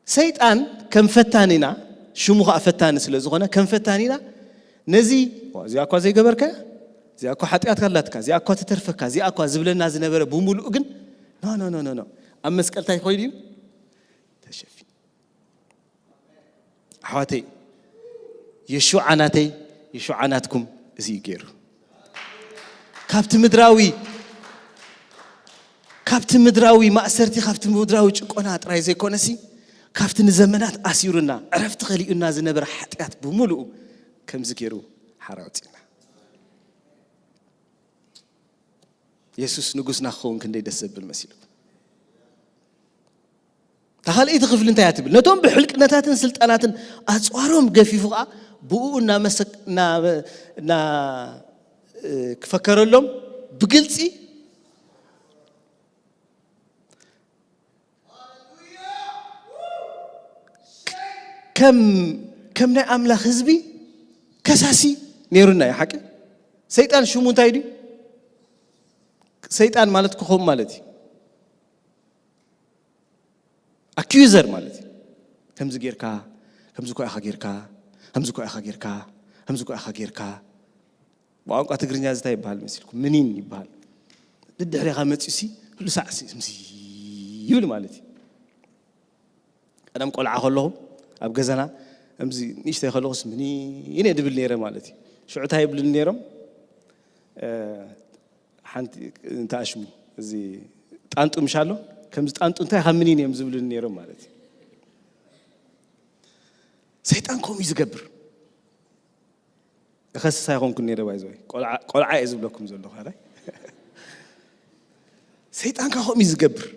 سيطان كم فتانينا شموخ فتان سلازخونه كم فتانينا نزي زي اكو زي غبركا زي اكو حطيات كلاتكا زي اكو تترفكا زي اكو زبلنا زنبره بمولو كن نو امسقلتاي خويديو تشفي حواتي يشوعناتكم زي غيرو كابت مدراوي ما أسرتي خافت مدراوي چقونات راي زي كونسي كافت نزمنات اسيرنا عرفت خلينا زنبر حطيات بملؤ كم زكيرو حراوتينا يسوس نغسنا خون كندي دسبل مسيلو تخلئي تخفل انت ياتبل نتوم بحلق نتاتن سلطاناتن أصوارهم قفيفوا بقوا مسك نا كفكر لهم بقلتي كم نا أملاخ حزبي كساسي نيرنا يا حكي سيطان شو منتايدي سيطان مالتك خم مالتي أكيوزر مالتي همز غيركا همزكو أخا غيركا همزكو أخا غيركا همزكو أخا غيركا وأنك أتقرني هذا تايب بحال مسيلكم منين يبحال ضد عليه غامتي سي كل ساعة سي يقول مالتي أنا مقول عخلهم أبغى زنا أمزي نيشتي خلص مني يني دبل نيرة مالتي شو عتايب للنيرم حنت أنت أشمو زي أنتم مشالو كم أنتم أنت خمنين يوم زبل النيرم مالتي سيطانكم يزقبر أخس سايقون كن نيرة بايزوي قال عايز بلكم زلوا هذا سيطانكم يزقبر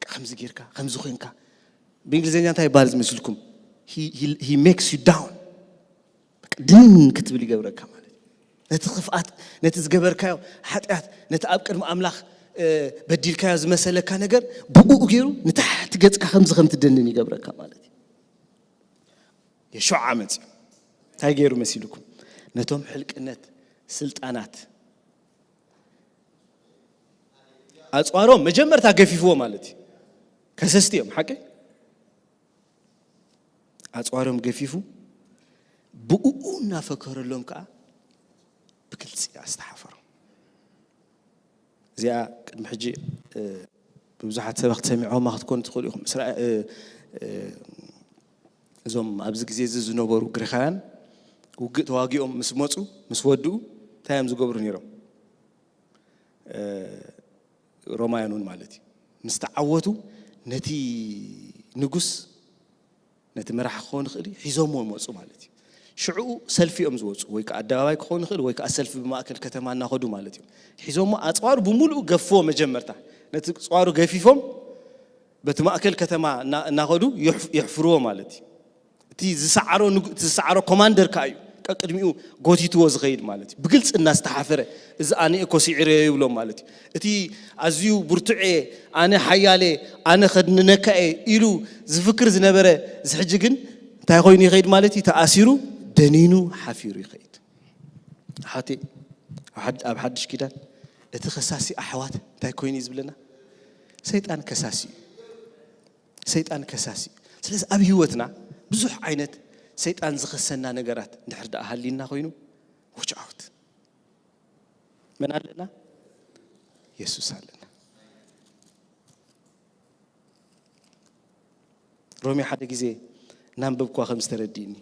خمس غيركا خمس خوينكا بإنجليزية أنت يبارز مثلكم he makes you down دين كتب لي جبرك كمان نتخفات نتزجبر كايو حتى نتأبكر مأملاخ بديل كايو زمسألة كنجر بقو غيرو نتحت جت كخمس تدنني جبرك كمان يشوع عمد هاي غيرو مثلكم نتوم حلق النت سلطانات أصوارهم مجمر تاقفيفو مالتي كسستيهم حكي أصوارهم قفيفو بقونا فكر لهم كا بكل سيا استحفروا زي محجي بوزحات سبق سمعهم ما تكون تقولهم سرع زوم أبز جزيز زنوبرو كرخان وقت واقيهم مسموتو مسودو تايم زقبر نيرهم رومايانون مالتي مستعوتو نتي نجوس نتمرح خون خلي حزامهم وصوا مالتي شعو سلفي أمزوج ويك الدواي خون خلي ويك السلفي بمأكل كتمان ناخدو مالتي حزام أصوار بملو قفوا مجمرته نتصوارو قفيفهم بتمأكل كتمان ناخدو يحفروه مالتي تسعرو كوماندر كايو كقدميو غوتيتو زغيد مالتي بقلص الناس تحافره اذا اني اكو سعري يبلو مالتي اتي ازيو برتعي انا حيالي انا خدننكاي يلو زفكر زنبره زحجكن تاي خويني يخيد مالتي تاسيرو دنينو حفيرو يخيد حاتي اب حدش كده اتخساسي احوات تاي كويني زبلنا سيطان كساسي سلاز اب هيوتنا بزح عينت سيطان زخسنا نجارات نحرد أهلنا خوينو وجعت من قالنا يسوع قالنا رومي حدا جزء نام ببكوا 5 ترديني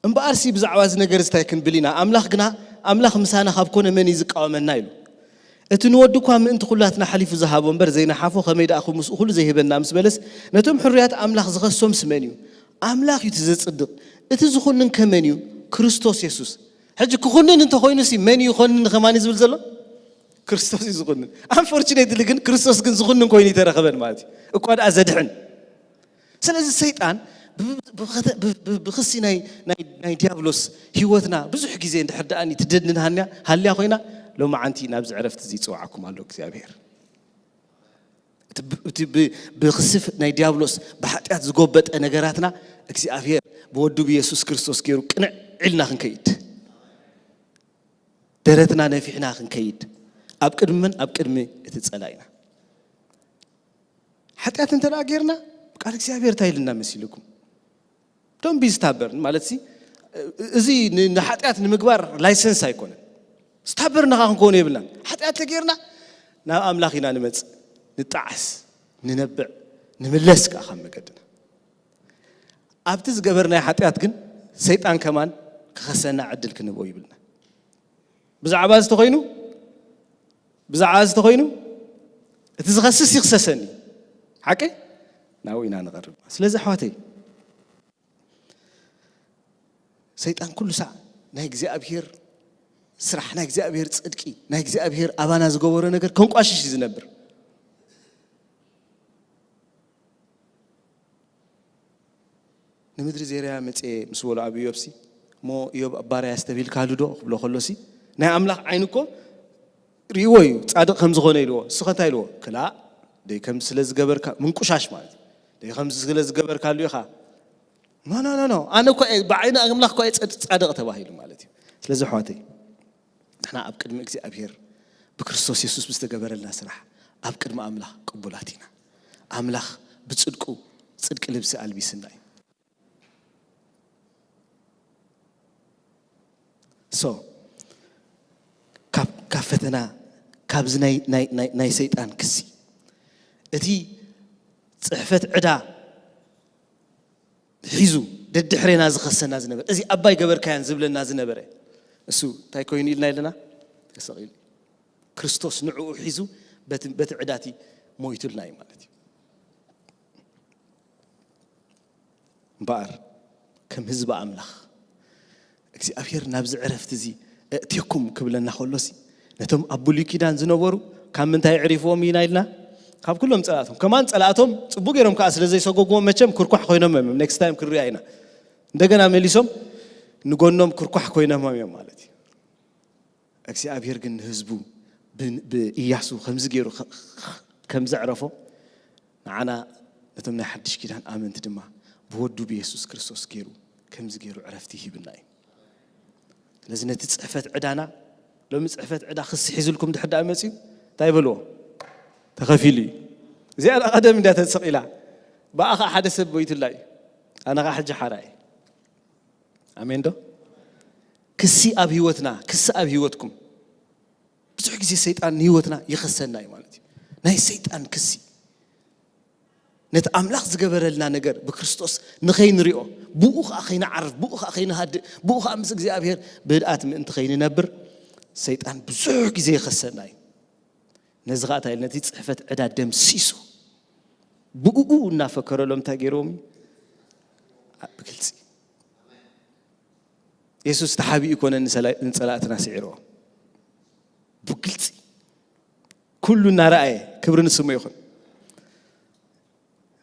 أمبارسي بزعواز نجار استيكن بلينا أملاخ مسانا خابكون من يزقوا من نايلو اتنودكم انت كلاتنا حليف ذهب ومبر زينا حافو خميد اخو مسؤول زي هبنا مسبلس نتم حريات املاخ زخصوم سمنيو املاخ يتزصدق اتزخونن كمنيو كريستوس يسوس حج كخونن انت خوينسي منيو خونن خماني زبل زلو كريستوس يزخونن انفورتونيت لكن كريستوس كن زخونن كويني ترخبن مالتي اكواد ازدحن سلاذ الشيطان بخسي ناي ديابلوس هيوتنا بزح غزي اندحداني تددن هاليا خوينا لو ما عنتي نابز عرفت زي صواعكم الله اغزابير بخسف ناي ديابلوس بحطيات زغوبط نغراتنا اغزابير بودو بيسوس كريستوس كيرو قنع علنا خنكيد درتنا نفيحنا خنكيد اب قدمي اتصلاينا حطيات انت راغيرنا قال اغزابير تايلنا مسيلكم دون بيستابر مالتي ازي نحطيات نمغبار لايسنس ايكونن استبرنا نكون يبلنا حتى تغيرنا نا املاخينا نمص نطعس ننبع نملس كخم قدنا ابتز غبرنا حطيات كن شيطان كمان كخسنا عدل كنبو يبلنا بزعباز تخوينو اتزخسس يخسسني حكي ناوينا نقرب سلاذ حواتي شيطان كل ساعه ناي غزي ابير ስራሕ ናይ እግዚአብሔር ጽድቂ ናይ እግዚአብሔር አባና ዝገበረ ነገር ከንቋሽሽ ዝነብር ንምድሪ ዜርያ መጽ ምስ ወሉ አብ ኢዮብሲ ሞ ኢዮብ አባርያ ያስተቢል ካልዶ ብሎ ኸሎሲ ናይ አምላኽ ዓይንኮ ሪወዩ ጻድቕ ከም ዝኾነ ኢልዎ ስኸታ ኢልዎ ክላ ደይ ከም ስለ ዝገበርካ ምንቁሻሽ ማለት ደይ ከም ስለ ዝገበርካ ኢኻ ኖ አነ እኮ በዓይነ አምላኽ እኮ ጻድቕ ተባሂሉ ማለት እዩ ስለዚ ሐዋተይ ንሕና ኣብ ቅድሚ እግዚአብሔር ብክርስቶስ ኢየሱስ ዝተገበረልና ስራሕ ኣብ ቅድሚ አምላኽ ቅቡላት ኢና አምላኽ ብጽድቁ ጽድቅ ልብሲ አልቢስና ሶ ካብ ፈተና ካብዝ ናይ ሰይጣን ክሲ እቲ ጽሕፈት ዕዳ ሒዙ ደድሕሬና ዝኸሰና ዝነበረ እዚ አባይ ገበርካያን ዝብለና ዝነበረ እሱ ታይ ኮይኑ ኢልና ኢለና ተሰቂሉ ክርስቶስ ንዕኡ ሒዙ በቲ ዕዳቲ ሞይቱልና ማለት እዩ እምበኣር ከም ህዝቢ አምላኽ እግዚአብሔር ናብ ዝዕረፍት እዚ እትኩም ክብለና ኸሎሲ ነቶም አብሉይ ኪዳን ዝነበሩ ካብ ምንታይ ዕሪፎም ኢና ኢልና ካብ ኩሎም ጸላእቶም ከማን ጸላእቶም ጽቡቅ ገይሮም ከዓ ስለ ዘይሰጎግዎም መቸም ክርኳሕ ኮይኖም ኔክስት ታይም ክርያ ኢና እንደገና መሊሶም ንጎኖም ክርኳሕ ኮይኖም እዮም ማለት እዩ እግዚአብሔር ግን ህዝቡ በኢያሱ ከምዝ ገይሩ ከም ዘዕረፎ ንዓና ነቶም ናይ ሓድሽ ኪዳን አመንቲ ድማ ብወዱ በኢየሱስ ክርስቶስ ገይሩ ከምዝ ገይሩ ዕረፍቲ ይሂብና እዩ ስለዚ ነቲ ጽሕፈት ዕዳና ሎሚ ጽሕፈት ዕዳ ክስ ሒዙልኩም ድሕዳ መጽዩ እንታይ በልዎ ተኸፊሉ እዩ እዚኣ ቀደም እንዳ ተሰቂላ በኣኻ ሓደ ሰብ ቦይቱላ እዩ ኣነኻ ሕጂ ሓራይ አሜን ዶ ክሲ ኣብ ህይወትና ክሲ ኣብ ህይወትኩም ብዙሕ ግዜ ሰይጣን ህይወትና ይኸሰና እዩ ማለት እዩ ናይ ሰይጣን ክሲ ነቲ አምላኽ ዝገበረልና ነገር ብክርስቶስ ንኸይንሪኦ ብኡ ኸዓ ኸይንዓርፍ ብኡ ኸዓ ኸይንሃድእ ብኡ ኸዓ ምስ እግዚአብሔር ብድኣት ምእንቲ ኸይንነብር ሰይጣን ብዙሕ ግዜ ይኸሰና እዩ ነዚ ኸዓ እንታይ ነቲ ጽሕፈት ዕዳ ደምሲሱ ብኡ እናፈከረሎም እንታይ ገይሮም ብግልፂ ኢየሱስ ተሓቢኡ ኮነ ንጸላእትና ስዒሮ ብግልፂ ኩሉ እናረአየ ክብሪ ንስሙ ይኹን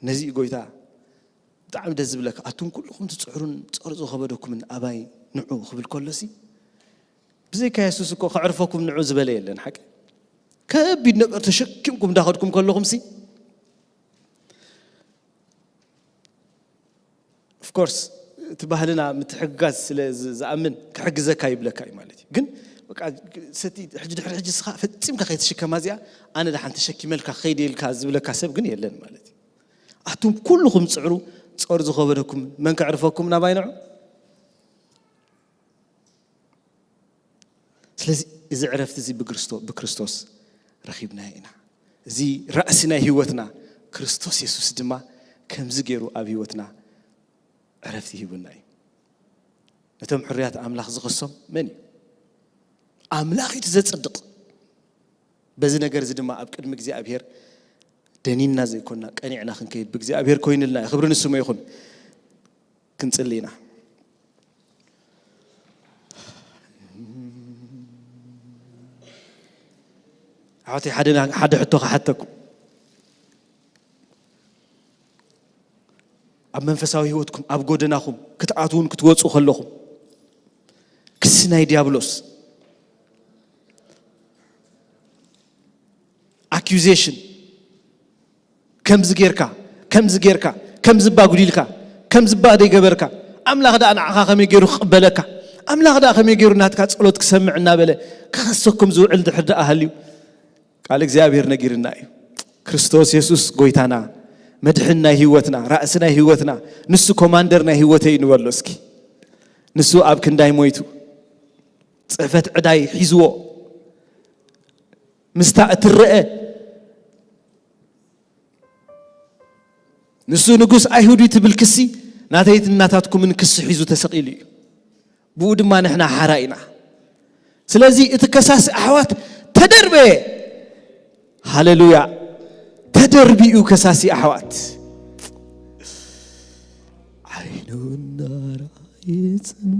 ነዚ ጎይታ ብጣዕሚ ደስ ዝብለካ ኣቱም ኩልኩም ትጽዕሩን ጸርጹ ኸበደኩምን ኣባይ ንዑ ክብል ከሎሲ ብዘይካ ኢየሱስ እኮ ከዕርፈኩም ንዑ ዝበለ የለን ሓቂ ከቢድ ነገር ተሸኪምኩም እንዳኸድኩም ከለኹም ሲ ኦፍ ኮርስ እቲ ባህልና ምትሕጋዝ ስለ ዝኣምን ክሕግዘካ ይብለካ እዩ ማለት እዩ ግን በቃ ሰቲ ሕጂ ድሕሪ ሕጂ ስኻ ፈፂምካ ከይተሸከማ እዚኣ ኣነ ድሓን ተሸኪመልካ ከይደ ኢልካ ዝብለካ ሰብ ግን የለን ማለት እዩ ኣቱም ኩልኩም ጽዕሩ ጸር ዝኸበደኩም መን ከዕርፈኩም ናባይ ንዑ ስለዚ እዚ ዕረፍቲ እዚ ብክርስቶስ ረኺብና ኢና እዚ ራእሲ ናይ ህይወትና ክርስቶስ ኢየሱስ ድማ ከምዚ ገይሩ ኣብ ህይወትና ዕረፍቲ ይሂቡና እዩ ነቶም ሕርያት አምላኽ ዝኸሶም መን እዩ አምላኽ እዩ ዘጽድቕ በዚ ነገር እዚ ድማ ኣብ ቅድሚ እግዚአብሔር ደኒና ዘይኮንና ቀኒዕና ክንከይድ ብእግዚአብሔር ኮይንልና ክብሪ ንስሙ ይኹን ክንጽልይና ዓወቲ ሓደ ሕቶ ከሓተኩም ኣብ መንፈሳዊ ህይወትኩም ኣብ ጎደናኹም ክትኣትውን ክትወፁ ከለኹም ክሲ ናይ ዲያብሎስ accusation ከምዝ ጌርካ ከምዝ ባጉዲልካ ከምዝ ባደ ገበርካ አምላኽ ዳ ንዓኻ ከመይ ገይሩ ክቕበለካ አምላኽ ዳ ከመይ ገይሩ ናትካ ጸሎት ክሰምዕ እናበለ ከኸሰኩም ዝውዕል ድሕር ዳ ኣህልዩ ቃል እግዚአብሔር ነጊርና እዩ ክርስቶስ ኢየሱስ ጎይታና መድሕና ህይወትና ራእስና ህይወትና ንሱ ኮማንደርና ህይወተይ ንበሎ እስኪ ንሱ ኣብ ክንዳይ ሞይቱ ጽሕፈት ዕዳይ ሒዝዎ ምስታ እትረአ ንሱ ንጉስ አይሁዲ ትብል ክሲ ናተይት እናታትኩምን ክሲ ሒዙ ተሰቂሉ እዩ ብኡ ድማ ንሕና ሓራኢና ስለዚ እቲ ከሳሲ ኣሕዋት ተደርበ ሃሌሉያ ተደርቢኡ ከሳሲ ኣሕዋት ዓይኑና ራእይጽም